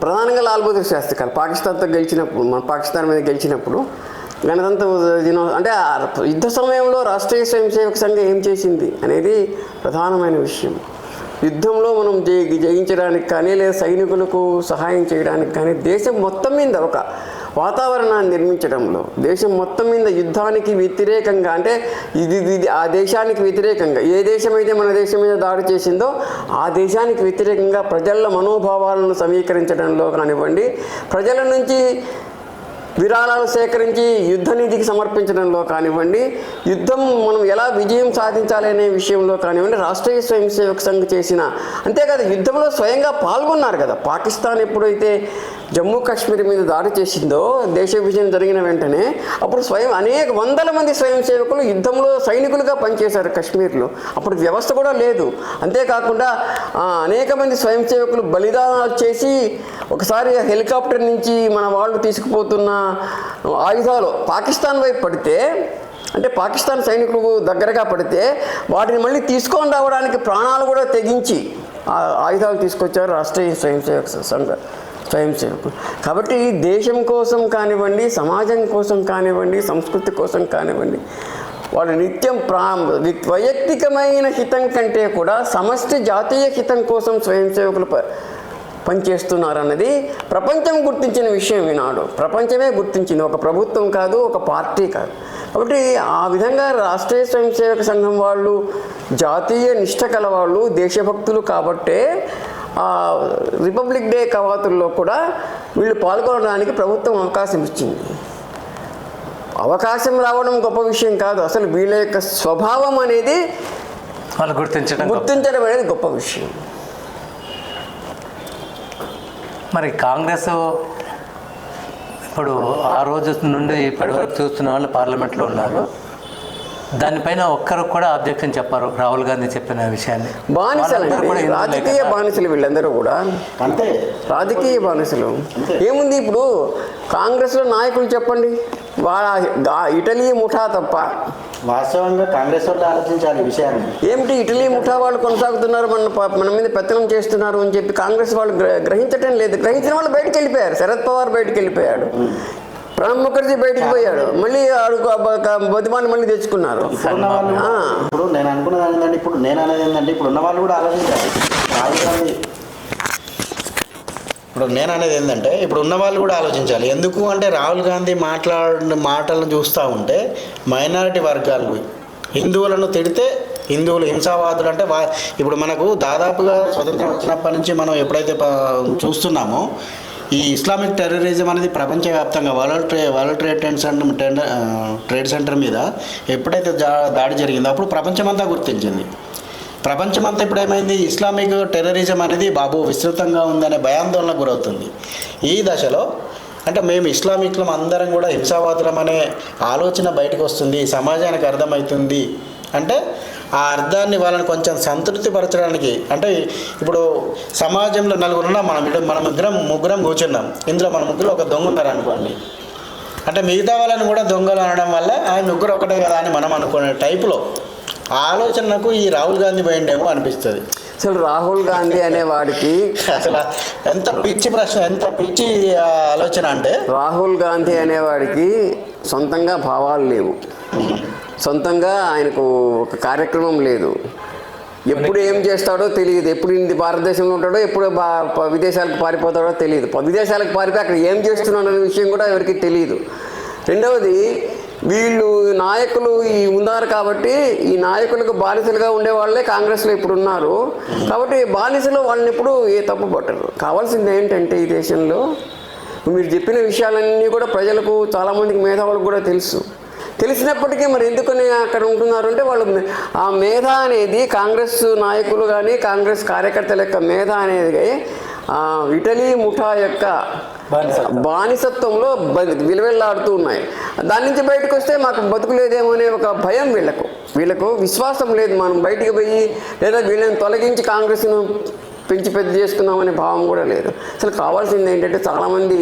ప్రధానంగా లాల్ బహదూర్ శాస్త్రి కాలం పాకిస్తాన్తో గెలిచినప్పుడు, మన పాకిస్తాన్ మీద గెలిచినప్పుడు గణతంత్ర దినోత్సవం అంటే యుద్ధ సమయంలో రాష్ట్రీయ స్వయం సేవక సంఘం ఏం చేసింది అనేది ప్రధానమైన విషయం. యుద్ధంలో మనం జయించడానికి కానీ లేదా సైనికులకు సహాయం చేయడానికి కానీ దేశం మొత్తం మీద ఒక వాతావరణాన్ని నిర్మించడంలో, దేశం మొత్తం మీద యుద్ధానికి వ్యతిరేకంగా, అంటే ఇది ఆ దేశానికి వ్యతిరేకంగా, ఏ దేశమైతే మన దేశం మీద దాడి చేసిందో ఆ దేశానికి వ్యతిరేకంగా ప్రజల మనోభావాలను సమీకరించడంలో కానివ్వండి, ప్రజల నుంచి విరాళాలు సేకరించి యుద్ధ నిధికి సమర్పించడంలో కానివ్వండి, యుద్ధం మనం ఎలా విజయం సాధించాలి అనే విషయంలో కానివ్వండి, రాష్ట్రీయ స్వయం సేవక సంఘ్ చేసిన, అంతేకాదు యుద్ధంలో స్వయంగా పాల్గొన్నారు కదా. పాకిస్తాన్ ఎప్పుడైతే జమ్మూ కాశ్మీర్ మీద దాడి చేసిందో దేశ విభజన జరిగిన వెంటనే, అప్పుడు అనేక వందల మంది స్వయం సేవకులు యుద్ధంలో సైనికులుగా పనిచేశారు కాశ్మీర్లో. అప్పుడు వ్యవస్థ కూడా లేదు. అంతేకాకుండా అనేక మంది స్వయం సేవకులు బలిదానాలు చేసి, ఒకసారి హెలికాప్టర్ నుంచి మన వాళ్ళు తీసుకుపోతున్న ఆయుధాలు పాకిస్తాన్ వైపు పడితే, అంటే పాకిస్తాన్ సైనికులు దగ్గరగా పడితే వాటిని మళ్ళీ తీసుకొని రావడానికి ప్రాణాలు కూడా తెగించి ఆయుధాలు తీసుకొచ్చారు రాష్ట్రీయ స్వయం సేవక సంఘ స్వయం సేవకులు. కాబట్టి దేశం కోసం కానివ్వండి, సమాజం కోసం కానివ్వండి, సంస్కృతి కోసం కానివ్వండి, వాళ్ళు నిత్యం వైయక్తికమైన హితం కంటే కూడా సమష్టి జాతీయ హితం కోసం స్వయం సేవకులు పనిచేస్తున్నారన్నది ప్రపంచం గుర్తించిన విషయం. ఈనాడు ప్రపంచమే గుర్తించింది, ఒక ప్రభుత్వం కాదు, ఒక పార్టీ కాదు. కాబట్టి ఆ విధంగా రాష్ట్రీయ స్వయం సేవక సంఘం వాళ్ళు జాతీయ నిష్ఠ కల వాళ్ళు, దేశభక్తులు కాబట్టే రిపబ్లిక్ డే కవాతుల్లో కూడా వీళ్ళు పాల్గొనడానికి ప్రభుత్వం అవకాశం ఇచ్చింది. అవకాశం రావడం గొప్ప విషయం కాదు, అసలు వీళ్ళ యొక్క స్వభావం అనేది వాళ్ళు గుర్తించడం అనేది గొప్ప విషయం. మరి కాంగ్రెస్ ఇప్పుడు ఆ రోజు నుండి ఇప్పటి వరకు చూస్తున్న వాళ్ళు పార్లమెంట్లో ఉన్నారు. దానిపైన ఒక్కరు కూడా అబ్జెక్షన్ చెప్పారు రాహుల్ గాంధీ చెప్పిన విషయాన్ని. రాజకీయ బానిసలు వీళ్ళందరూ కూడా, అంతే రాజకీయ బానిసలు. ఏముంది ఇప్పుడు కాంగ్రెస్లో నాయకులు చెప్పండి, ఇటలీ ముఠా తప్ప. వాస్తవంగా కాంగ్రెస్ వాళ్ళు ఆలోచించాలి విషయాన్ని. ఏమిటి ఇటలీ ముఠా వాళ్ళు కొనసాగుతున్నారు, మన మీద పెత్తనం చేస్తున్నారు అని చెప్పి కాంగ్రెస్ వాళ్ళు గ్రహించడం లేదు. గ్రహించిన వాళ్ళు బయటకు వెళ్ళిపోయారు. శరద్ పవార్ బయటకు వెళ్ళిపోయాడు, ప్రణబ్ ముఖర్జీ బయటికి పోయాడు, మళ్ళీ బతిమాన్ని మళ్ళీ తెచ్చుకున్నారు. ఇప్పుడు నేను అనుకున్నది ఏంటంటే, ఇప్పుడు నేను అనేది ఏంటంటే, ఇప్పుడు ఉన్న వాళ్ళు కూడా ఆలోచించాలి. రాహుల్ గాంధీ నేను అనేది ఏంటంటే, ఇప్పుడు ఉన్న వాళ్ళు కూడా ఆలోచించాలి. ఎందుకు అంటే రాహుల్ గాంధీ మాట్లాడిన మాటలను చూస్తూ ఉంటే మైనారిటీ వర్గాలు హిందువులను తిడితే హిందువులు హింసావాదులు అంటే ఇప్పుడు మనకు దాదాపుగా స్వతంత్రం వచ్చినప్పటి నుంచి మనం ఎప్పుడైతే చూస్తున్నామో ఈ ఇస్లామిక్ టెర్రరిజం అనేది ప్రపంచవ్యాప్తంగా వరల్డ్ ట్రేడ్ సెంటర్ మీద ఎప్పుడైతే దాడి జరిగిందో అప్పుడు ప్రపంచమంతా గుర్తించింది. ప్రపంచమంతా ఇప్పుడు ఏమైంది, ఇస్లామిక్ టెర్రరిజం అనేది విస్తృతంగా ఉందనే భయాందోళనకు గురవుతుంది. ఈ దశలో అంటే మేము ఇస్లామిక్లం అందరం కూడా హింసావాదులం అనే ఆలోచన బయటకు వస్తుంది, సమాజానికి అర్థమవుతుంది. అంటే ఆ అర్థాన్ని వాళ్ళని కొంచెం సంతృప్తిపరచడానికి, అంటే ఇప్పుడు సమాజంలో నలుగురున్నా మనం ముగ్గురం కూర్చున్నాం, ఇందులో మన ముగ్గురు ఒక దొంగ ఉన్నారు అనుకోండి, అంటే మిగతా వాళ్ళని కూడా దొంగలు అనడం వల్ల ఆయన ముగ్గురు ఒకటే కదా అని మనం అనుకునే టైపులో ఆలోచనకు ఈ రాహుల్ గాంధీ పోయిండేమో అనిపిస్తుంది. అసలు రాహుల్ గాంధీ అనేవాడికి అసలు ఎంత పిచ్చి ప్రశ్న, ఎంత పిచ్చి ఆలోచన అంటే, రాహుల్ గాంధీ అనేవాడికి సొంతంగా భావాలు లేవు, సొంతంగా ఆయనకు ఒక కార్యక్రమం లేదు, ఎప్పుడు ఏం చేస్తాడో తెలియదు, ఎప్పుడు భారతదేశంలో ఉంటాడో ఎప్పుడు విదేశాలకు పారిపోతాడో తెలియదు, విదేశాలకు పారిపోయి అక్కడ ఏం చేస్తున్నాడు అనే విషయం కూడా ఎవరికి తెలియదు. రెండవది, వీళ్ళు నాయకులు ఉన్నారు కాబట్టి ఈ నాయకులకు బానిసలుగా ఉండేవాళ్ళే కాంగ్రెస్లో ఇప్పుడు ఉన్నారు. కాబట్టి బానిసలు వాళ్ళని ఎప్పుడు తప్పు పట్టరు. కావాల్సింది ఏంటంటే ఈ దేశంలో మీరు చెప్పిన విషయాలన్నీ కూడా ప్రజలకు చాలామందికి మేధావులకు కూడా తెలిసినప్పటికీ మరి ఎందుకని అక్కడ ఉంటున్నారు అంటే వాళ్ళు ఆ మేధ అనేది కాంగ్రెస్ నాయకులు కానీ కాంగ్రెస్ కార్యకర్తల యొక్క మేధ అనేది ఇటలీ ముఠా యొక్క బానిసత్వంలో విలువెల్లాడుతూ ఉన్నాయి. దాని నుంచి బయటకు వస్తే మాకు బతుకులేదేమో అనే ఒక భయం వీళ్ళకు విశ్వాసం లేదు. మనం బయటికి పోయి లేదా వీళ్ళని తొలగించి కాంగ్రెస్ను పెంచి పెద్ద చేసుకుందామనే భావం కూడా లేదు. అసలు కావాల్సింది ఏంటంటే చాలామంది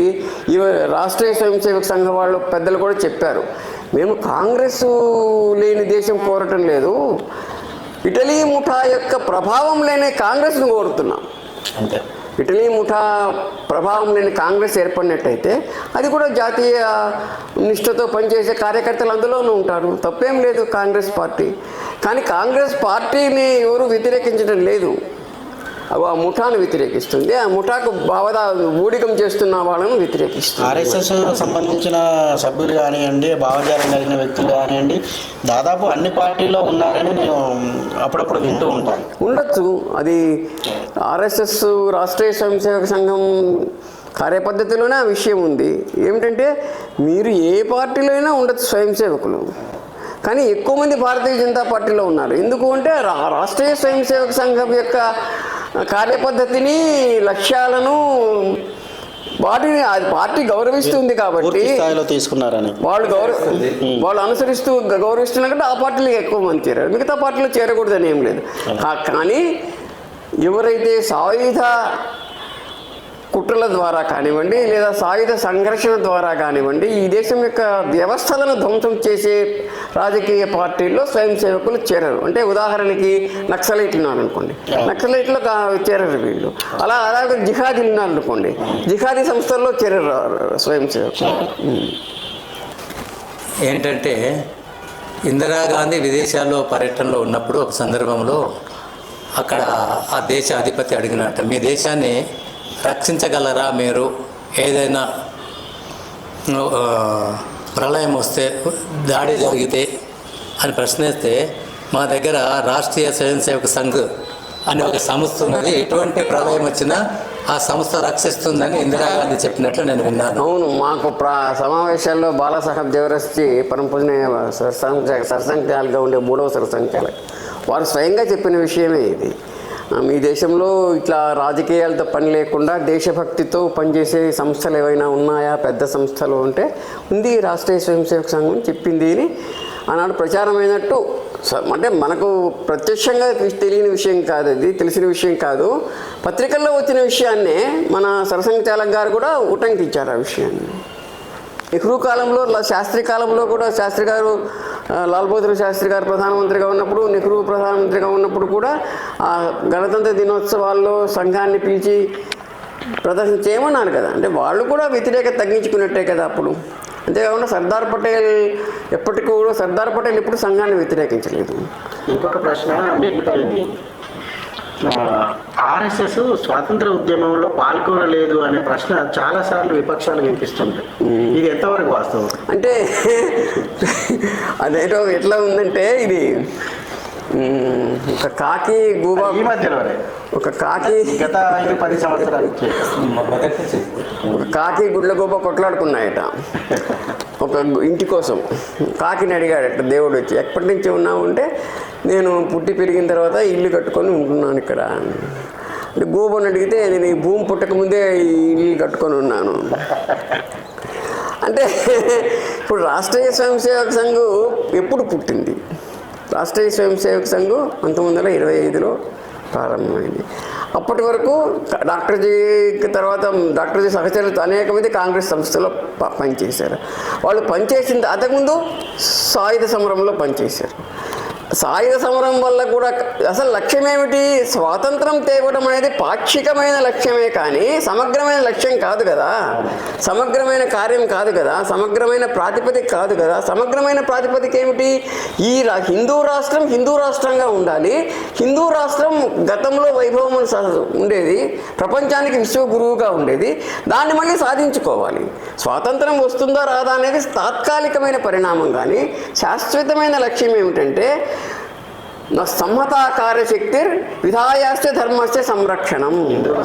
ఈ రాష్ట్రీయ స్వయం సేవక సంఘం వాళ్ళు పెద్దలు కూడా చెప్పారు, మేము కాంగ్రెస్ లేని దేశం కోరటం లేదు, ఇటలీ ముఠా యొక్క ప్రభావం లేని కాంగ్రెస్ను కోరుతున్నాం. అంతే, ఇటలీ ముఠా ప్రభావం లేని కాంగ్రెస్ ఏర్పడినట్టయితే అది కూడా జాతీయ నిష్ఠతో పనిచేసే కార్యకర్తలు అందులోనూ ఉంటారు, తప్పేం లేదు కాంగ్రెస్ పార్టీ. కానీ కాంగ్రెస్ పార్టీని ఎవరు వ్యతిరేకించడం లేదు, ఆ ముఠాను వ్యతిరేకిస్తుంది, ఆ ముఠాకు ఊడికం చేస్తున్న వాళ్ళను వ్యతిరేకిస్తుంది. ఆర్ఎస్ఎస్ సంబంధించిన సభ్యులు కానివ్వండి, భావజాలం కలిగిన వ్యక్తులు కానివ్వండి, దాదాపు అన్ని పార్టీలో ఉన్నారని నేను అప్పుడప్పుడు వింటూ ఉంటాను. ఉండొచ్చు, అది ఆర్ఎస్ఎస్ రాష్ట్రీయ స్వయం సేవక సంఘం కార్యపద్ధతిలోనే ఆ విషయం ఉంది. ఏమిటంటే మీరు ఏ పార్టీలో అయినా ఉండొచ్చు స్వయం సేవకులు, కానీ ఎక్కువ మంది భారతీయ జనతా పార్టీలో ఉన్నారు. ఎందుకు అంటే రాష్ట్రీయ స్వయం సేవక సంఘం యొక్క కార్యపద్ధతిని, లక్ష్యాలను, వాటిని అది పార్టీ గౌరవిస్తుంది కాబట్టి స్థాయిలో తీసుకున్నారని వాళ్ళు అనుసరిస్తూ గౌరవిస్తున్నారు కాబట్టి ఆ పార్టీలకు ఎక్కువ మంది చేరారు. మిగతా పార్టీలో చేరకూడదని ఏం లేదు. కానీ ఎవరైతే సాయుధ కుట్రల ద్వారా కానివ్వండి, లేదా సాయుధ సంఘర్షణ ద్వారా కానివ్వండి, ఈ దేశం యొక్క వ్యవస్థలను ధ్వంసం చేసే రాజకీయ పార్టీల్లో స్వయం సేవకులు చేరరు. అంటే ఉదాహరణకి నక్సలైట్లు ఉన్నారనుకోండి, నక్సలైట్లో చేరరు వీళ్ళు. అలాగే జిహాదీలు ఉన్నారనుకోండి, జిహాదీ సంస్థల్లో చేరరు స్వయం సేవకులు. ఏంటంటే ఇందిరాగాంధీ విదేశాల్లో పర్యటనలో ఉన్నప్పుడు ఒక సందర్భంలో అక్కడ ఆ దేశ అధిపతి అడిగినట్ట, మీ దేశాన్ని రక్షించగలరా మీరు, ఏదైనా ప్రళయం వస్తే, దాడి జరిగితే అని ప్రశ్నిస్తే, మా దగ్గర రాష్ట్రీయ స్వయం సేవక సంఘ్ అనే ఒక సంస్థ ఉన్నది, ఎటువంటి ప్రళయం వచ్చినా ఆ సంస్థ రక్షిస్తుందని ఇందిరాగాంధీ చెప్పినట్లు నేను విన్నాను. అవును, మాకు సమావేశాల్లో బాలాసాహెబ్ దేవరస్జీ పరమపూజనీయ సర్సంఖ్యాలుగా ఉండే 3వ సర్సంఖ్యాలు వారు స్వయంగా చెప్పిన విషయమే ఇది. మీ దేశంలో ఇట్లా రాజకీయాలతో పని లేకుండా దేశభక్తితో పనిచేసే సంస్థలు ఏవైనా ఉన్నాయా, పెద్ద సంస్థలు అంటే ఉంది, రాష్ట్రీయ స్వయం సేవక సంఘం చెప్పింది అని ఆనాడు ప్రచారమైనట్టు. అంటే మనకు ప్రత్యక్షంగా తెలియని విషయం కాదు, అది తెలిసిన విషయం కాదు. పత్రికల్లో వచ్చిన విషయాన్నే మన సరసంఘచాలక్ గారు కూడా ఉటంకించారు ఆ విషయాన్ని. నెహ్రూ కాలంలో, శాస్త్రి కాలంలో కూడా శాస్త్రి గారు, లాల్ బహదూర్ శాస్త్రి గారు ప్రధానమంత్రిగా ఉన్నప్పుడు, నెహ్రూ ప్రధానమంత్రిగా ఉన్నప్పుడు కూడా ఆ గణతంత్ర దినోత్సవాల్లో సంఘాన్ని పిలిచి ప్రదర్శన చేయమన్నారు కదా. అంటే వాళ్ళు కూడా వ్యతిరేకత తగ్గించుకున్నట్టే కదా అప్పుడు. అంతేకాకుండా సర్దార్ పటేల్ ఎప్పటికీ కూడా సర్దార్ పటేల్ ఎప్పుడు సంఘాన్ని వ్యతిరేకించలేదు. ఇంకొక ప్రశ్న, ఆర్ఎస్ఎస్ స్వాతంత్ర ఉద్యమంలో పాల్గొనలేదు అనే ప్రశ్న చాలాసార్లు విపక్షాలు వినిపిస్తుంది. ఇది ఎంతవరకు వాస్తవం? అంటే అదేటో ఎట్లా ఉందంటే, ఇది ఒక కాకి గూబా ఈ మధ్యలోనే ఒక కాకి గత 5-10 సంవత్సరాలు ఒక కాకి గుడ్లగూబ కొట్లాడుకున్నాయట ఒక ఇంటి కోసం. కాకిని అడిగాడట దేవుడు వచ్చి, ఎప్పటి నుంచి ఉన్నావు అంటే, నేను పుట్టి పెరిగిన తర్వాత ఇల్లు కట్టుకొని ఉంటున్నాను ఇక్కడ అంటే. గూబని అడిగితే, నేను ఈ భూమి పుట్టకముందే ఈ ఇల్లు కట్టుకొని ఉన్నాను అంటే. ఇప్పుడు రాష్ట్రీయ స్వయం సేవక సంఘం ఎప్పుడు పుట్టింది? రాష్ట్రీయ స్వయం సేవక సంఘం 1925లో ప్రారంభమైంది. అప్పటి వరకు డాక్టర్జీకి తర్వాత డాక్టర్జీ సహచరులు అనేక మంది కాంగ్రెస్ సంస్థలో పనిచేశారు. వాళ్ళు పనిచేసిన అంతకుముందు సాయుధ సమరంలో పనిచేశారు. సాయుధ సమరం వల్ల కూడా అసలు లక్ష్యం ఏమిటి? స్వాతంత్రం తేవడం అనేది పాక్షికమైన లక్ష్యమే కానీ సమగ్రమైన లక్ష్యం కాదు కదా, సమగ్రమైన కార్యం కాదు కదా, సమగ్రమైన ప్రాతిపదిక కాదు కదా. సమగ్రమైన ప్రాతిపదిక ఏమిటి? ఈ హిందూ రాష్ట్రం హిందూ రాష్ట్రంగా ఉండాలి. హిందూ రాష్ట్రం గతంలో వైభవం ఉండేది, ప్రపంచానికి విశ్వగురువుగా ఉండేది. దాన్ని మళ్ళీ సాధించుకోవాలి. స్వాతంత్రం వస్తుందా రాదా అనేది తాత్కాలికమైన పరిణామం, కానీ శాశ్వతమైన లక్ష్యం ఏమిటంటే సంహతా కార్యశక్తి విధాయాస్య ధర్మస్య సంరక్షణం,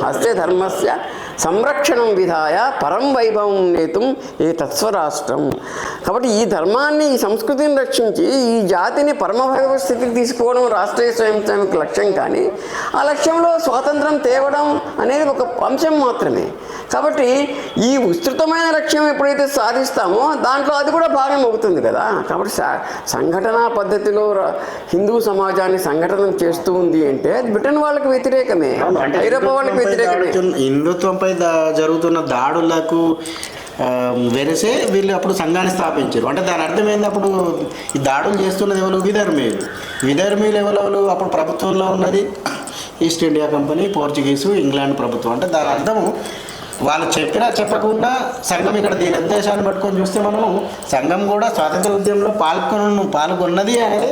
అస్య ధర్మస్య సంరక్షణం విధాయ పరం వైభవం నేతుం ఏ తత్స్వరాష్ట్రం. కాబట్టి ఈ ధర్మాన్ని, ఈ సంస్కృతిని రక్షించి ఈ జాతిని పరమభైభవ స్థితికి తీసుకోవడం రాష్ట్రీయ స్వయం సేవక లక్ష్యం. కానీ ఆ లక్ష్యంలో స్వాతంత్రం తేవడం అనేది ఒక అంశం మాత్రమే. కాబట్టి ఈ విస్తృతమైన లక్ష్యం ఎప్పుడైతే సాధిస్తామో దాంట్లో అది కూడా భాగం అవుతుంది కదా. కాబట్టి సంఘటనా పద్ధతిలో హిందూ సమాజాన్ని సంఘటన చేస్తూ ఉంది అంటే అది బ్రిటన్ వాళ్ళకి వ్యతిరేకమే, ఐరోపా వాళ్ళకి వ్యతిరేకమే. హిందుత్వంపై జరుగుతున్న దాడులకు వెరసే వీళ్ళు అప్పుడు సంఘాన్ని స్థాపించారు. అంటే దాని అర్థం ఏంది? అప్పుడు ఈ దాడులు చేస్తున్నది ఎవరు? విధర్మీయులు ఎవరు? అప్పుడు ప్రభుత్వంలో ఉన్నది east India company, Portuguese, England ప్రభుత్వం. అంటే దాని అర్థము వాళ్ళు చెప్పినా చెప్పకుండా సంఘం ఇక్కడ దీని ఉద్దేశాన్ని పట్టుకొని చూస్తే మనము సంఘం కూడా స్వాతంత్ర ఉద్యమంలో పాల్గొన్నది అనేది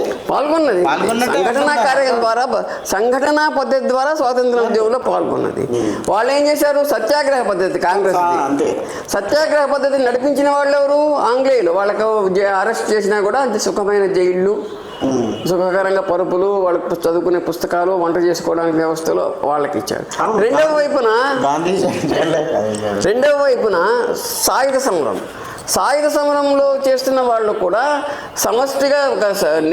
సంఘటనా కార్యం ద్వారా, సంఘటనా పద్ధతి ద్వారా స్వాతంత్ర ఉద్యమంలో పాల్గొన్నది. వాళ్ళు ఏం చేశారు? సత్యాగ్రహ పద్ధతి, కాంగ్రెస్ అంతే. సత్యాగ్రహ పద్ధతిని నడిపించిన వాళ్ళు ఎవరు? ఆంగ్లేయులు. వాళ్ళకు అరెస్ట్ చేసినా కూడా సుఖమైన జైళ్ళు, సుఖకరంగా పరుపులు, వాళ్ళకి చదువుకునే పుస్తకాలు, వంట చేసుకోవడానికి వ్యవస్థలు వాళ్ళకి ఇచ్చారు. రెండవ వైపున సాయుధ సమరంలో చేస్తున్న వాళ్ళు కూడా సమష్టిగా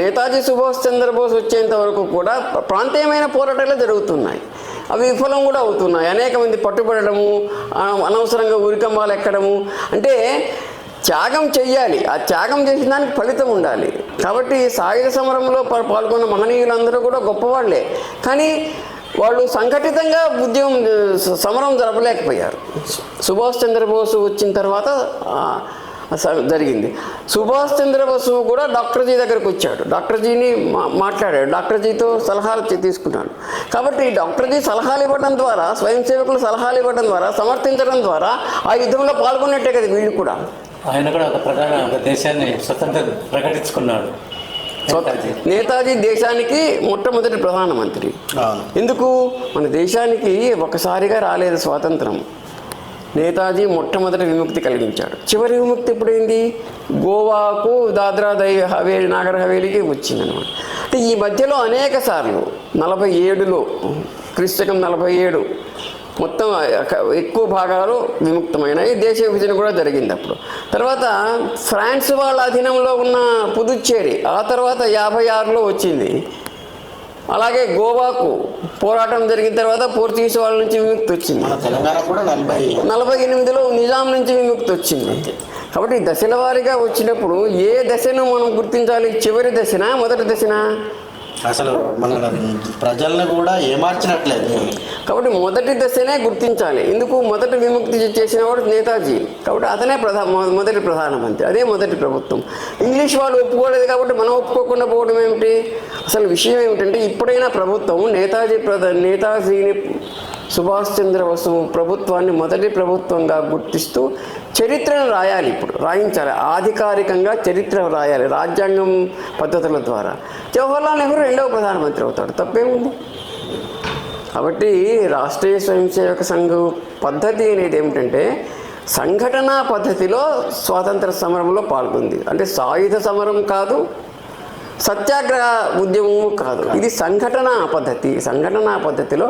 నేతాజీ సుభాష్ చంద్రబోస్ వచ్చేంత వరకు కూడా ప్రాంతీయమైన పోరాటాలు జరుగుతున్నాయి. అవి విఫలం కూడా అవుతున్నాయి. అనేక మంది పట్టుబడము, అనవసరంగా ఉరికంబాలు ఎక్కడము. అంటే త్యాగం చెయ్యాలి, ఆ త్యాగం చేసిన దానికి ఫలితం ఉండాలి. కాబట్టి సాయుధ సమరంలో పాల్గొన్న మహనీయులందరూ కూడా గొప్పవాళ్లే, కానీ వాళ్ళు సంఘటితంగా సమరం జరపలేకపోయారు. సుభాష్ చంద్రబోస్ వచ్చిన తర్వాత జరిగింది. సుభాష్ చంద్రబోస్ కూడా డాక్టర్జీ దగ్గరకు వచ్చాడు, డాక్టర్జీని మాట్లాడాడు, డాక్టర్జీతో సలహాలు తీసుకున్నాడు. కాబట్టి డాక్టర్జీ సలహాలు ఇవ్వడం ద్వారా, స్వయం సేవకులు సలహాలు ఇవ్వడం ద్వారా, సమర్థించడం ద్వారా ఆ యుద్ధంలో పాల్గొన్నట్టే కదా వీళ్ళు కూడా. ఆయన కూడా ఒక దేశాన్ని స్వతంత్ర ప్రకటించుకున్నాడు. నేతాజీ దేశానికి మొట్టమొదటి ప్రధానమంత్రి. ఎందుకు? మన దేశానికి ఒకసారిగా రాలేదు స్వాతంత్రం. నేతాజీ మొట్టమొదటి విముక్తి కలిగించాడు. చివరి విముక్తి ఎప్పుడైంది? గోవాకు, దాద్రా హవేలీ, నాగర్ హవేలీకి వచ్చిందనమాట. అంటే ఈ మధ్యలో అనేక సార్లు 47లో, క్రీస్తకం 47 మొత్తం ఎక్కువ భాగాలు విముక్తమైనాయి. దేశ విభజన కూడా జరిగింది అప్పుడు. తర్వాత ఫ్రాన్స్ వాళ్ళ అధీనంలో ఉన్న పుదుచ్చేరి ఆ తర్వాత 56లో వచ్చింది. అలాగే గోవాకు పోరాటం జరిగిన తర్వాత పోర్చుగీస్ వాళ్ళ నుంచి విముక్తి వచ్చింది. 48లో నిజాం నుంచి విముక్తి వచ్చింది. కాబట్టి దశల వారీగా వచ్చినప్పుడు ఏ దశను మనం గుర్తించాలి? చివరి దశనా, మొదటి దశనా? అసలు మన ప్రజల్ని కూడా ఏమార్చినట్లేదు. కాబట్టి మొదటి దశనే గుర్తించాలి. ఎందుకు? మొదటి విముక్తి చేసిన వాడు నేతాజీ, కాబట్టి అతనే మొదటి ప్రధానమంత్రి, అదే మొదటి ప్రభుత్వం. ఇంగ్లీష్ వాళ్ళు ఒప్పుకోలేదు కాబట్టి మనం ఒప్పుకోకుండా పోవడం ఏమిటి? అసలు విషయం ఏమిటంటే, ఇప్పుడైనా ప్రభుత్వం నేతాజీని సుభాష్ చంద్రబోస్ ప్రభుత్వాన్ని మొదటి ప్రభుత్వంగా గుర్తిస్తూ చరిత్రను రాయాలి. ఇప్పుడు రాయించాలి, అధికారికంగా చరిత్ర రాయాలి రాజ్యాంగం పద్ధతుల ద్వారా. జవహర్లాల్ నెహ్రూ రెండవ ప్రధానమంత్రి అవుతాడు, తప్పేముంది? కాబట్టి రాష్ట్రీయ స్వయం సేవక సంఘం పద్ధతి అనేది ఏమిటంటే సంఘటనా పద్ధతిలో స్వాతంత్ర సమరంలో పాల్గొంది. అంటే సాయుధ సమరం కాదు, సత్యాగ్రహ ఉద్యమము కాదు, ఇది సంఘటనా పద్ధతి. సంఘటనా పద్ధతిలో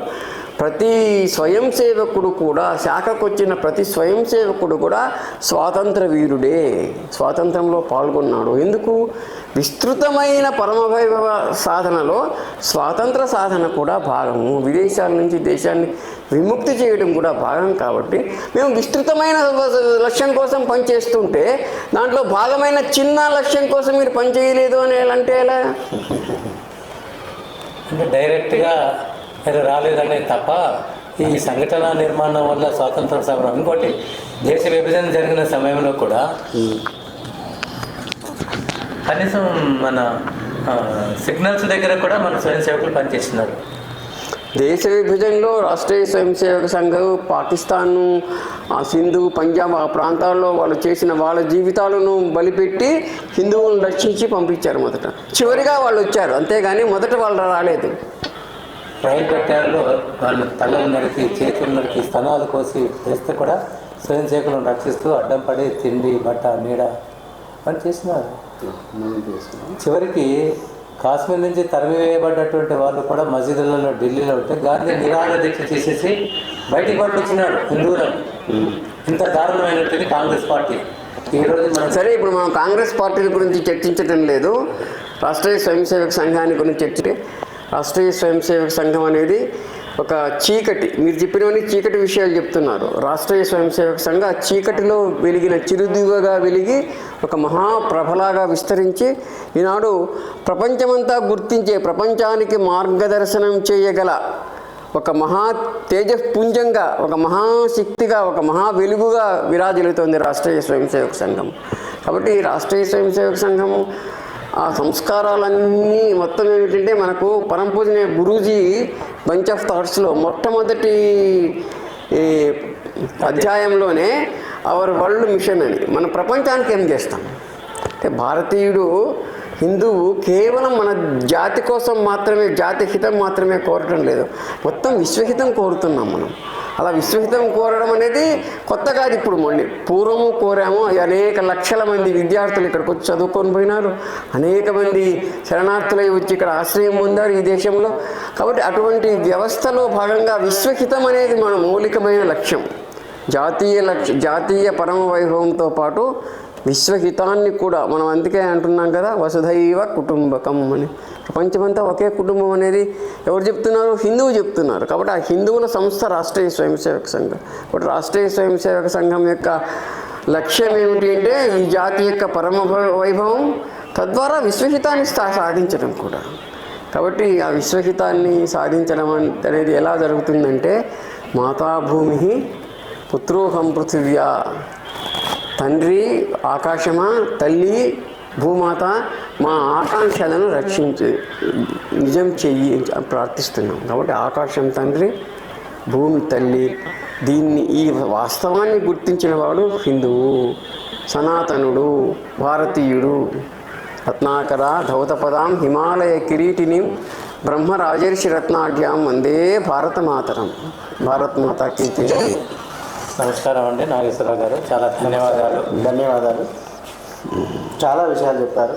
ప్రతి స్వయం సేవకుడు కూడా, శాఖకు వచ్చిన ప్రతి స్వయం సేవకుడు కూడా స్వాతంత్ర వీరుడే, స్వాతంత్రంలో పాల్గొన్నాడు. ఎందుకు? విస్తృతమైన పరమవైభవ సాధనలో స్వాతంత్ర సాధన కూడా భాగము, విదేశాల నుంచి దేశాన్ని విముక్తి చేయడం కూడా భాగం. కాబట్టి మేము విస్తృతమైన లక్ష్యం కోసం పనిచేస్తుంటే దాంట్లో భాగమైన చిన్న లక్ష్యం కోసం మీరు పనిచేయలేదు అని అంటే ఎలా? అంటే డైరెక్ట్గా రాలేదనే తప్ప ఈ సంఘటన నిర్మాణం వల్ల స్వాతంత్ర సమరం. ఇంకోటి, దేశ విభజన జరిగిన సమయంలో కూడా కనీసం మన సిగ్నల్స్ దగ్గర కూడా మన స్వయం సేవకులు పనిచేస్తున్నారు. దేశ విభజనలో రాష్ట్రీయ స్వయం సేవక సంఘం పాకిస్తాను, సింధు, పంజాబ్ ఆ ప్రాంతాల్లో వాళ్ళు చేసిన వాళ్ళ జీవితాలను బలిపెట్టి హిందువులను రక్షించి పంపించారు మొదట. చివరిగా వాళ్ళు వచ్చారు, అంతేగాని మొదట వాళ్ళు రాలేదు. రైలు పెట్టారులో వాళ్ళు తలలు నరికి, చేతులు నరికి, స్తనాలు కోసి వేస్తే కూడా స్వయం సేవకులను రక్షిస్తూ అడ్డం పడి తిండి, బట్ట, నీడ అని చేస్తున్నారు. చివరికి కాశ్మీర్ నుంచి తరిమివేయబడ్డటువంటి వాళ్ళు కూడా మసీదులలో ఢిల్లీలో ఉంటే గాంధీ నిరాహార దీక్ష చేసేసి బయటికి పంపించినాడు హిందువులను. ఇంత దారుణమైనటువంటి కాంగ్రెస్ పార్టీ. ఈరోజు మనం సరే, ఇప్పుడు మనం కాంగ్రెస్ పార్టీ గురించి చర్చించడం లేదు, రాష్ట్రీయ స్వయం సేవక సంఘాన్ని గురించి చర్చించే. రాష్ట్రీయ స్వయం సేవక సంఘం అనేది ఒక చీకటి, మీరు చెప్పినవన్నీ చీకటి విషయాలు చెప్తున్నారు. రాష్ట్రీయ స్వయం సేవక సంఘం ఆ చీకటిలో వెలిగిన చిరుదివ్వగా వెలిగి ఒక మహాప్రభలాగా విస్తరించి ఈనాడు ప్రపంచమంతా గుర్తించే, ప్రపంచానికి మార్గదర్శనం చేయగల ఒక మహా తేజపుంజంగా, ఒక మహాశక్తిగా, ఒక మహా వెలుగుగా విరాజిల్లుతోంది రాష్ట్రీయ స్వయం సేవక సంఘం. కాబట్టి రాష్ట్రీయ స్వయం సేవక సంఘము ఆ సంస్కారాలన్నీ మొత్తం ఏమిటంటే, మనకు పరంపూజనీయ గురూజీ బంచ్ ఆఫ్ థాట్స్లో మొట్టమొదటి అధ్యాయంలోనే అవర్ వరల్డ్ మిషన్ అని, మన ప్రపంచానికి ఏం చేస్తాం అంటే, భారతీయుడు హిందువు కేవలం మన జాతి కోసం మాత్రమే, జాతి హితం మాత్రమే కోరటం లేదు, మొత్తం విశ్వహితం కోరుతున్నాం మనం. అలా విశ్వహితం కోరడం అనేది కొత్త కాదు ఇప్పుడు. మళ్ళీ పూర్వము కోరాము, అనేక లక్షల మంది విద్యార్థులు ఇక్కడికి వచ్చి చదువుకొని పోయినారు, అనేక మంది శరణార్థులై వచ్చి ఇక్కడ ఆశ్రయం పొందారు ఈ దేశంలో. కాబట్టి అటువంటి వ్యవస్థలో భాగంగా విశ్వహితం అనేది మన మౌలికమైన లక్ష్యం. జాతీయ పరమ వైభవంతో పాటు విశ్వహితాన్ని కూడా మనం అందుకే అంటున్నాం కదా, వసుధైవ కుటుంబకం అని. ప్రపంచమంతా ఒకే కుటుంబం అనేది ఎవరు చెప్తున్నారు? హిందువు చెప్తున్నారు. కాబట్టి ఆ హిందువుల సంస్థ రాష్ట్రీయ స్వయం సేవక సంఘం. కాబట్టి రాష్ట్రీయ స్వయం సేవక సంఘం యొక్క లక్ష్యం ఏమిటి అంటే ఈ జాతి యొక్క పరమ వైభవం, తద్వారా విశ్వహితాన్ని సాధించడం కూడా. కాబట్టి ఆ విశ్వహితాన్ని సాధించడం అనేది ఎలా జరుగుతుందంటే, మాతాభూమి పుత్రోహం పృథివ్యా, తండ్రి ఆకాశమా, తల్లి భూమాత, మా ఆకాంక్షలను నిజం చెయ్యి ప్రార్థిస్తున్నాం. కాబట్టి ఆకాశం తండ్రి, భూమి తల్లి, ఈ వాస్తవాన్ని గుర్తించిన వాడు హిందువు, సనాతనుడు, భారతీయుడు. రత్నాకర ధౌతపదాం హిమాలయ కిరీటిని బ్రహ్మరాజర్షి రత్నాఢ్యాం వందే భారతమాతరం. భారత్ మాతాకి జై. నమస్కారం అండి నాగేశ్వరరావు గారు, చాలా ధన్యవాదాలు. ధన్యవాదాలు. చాలా విషయాలు చెప్పారు.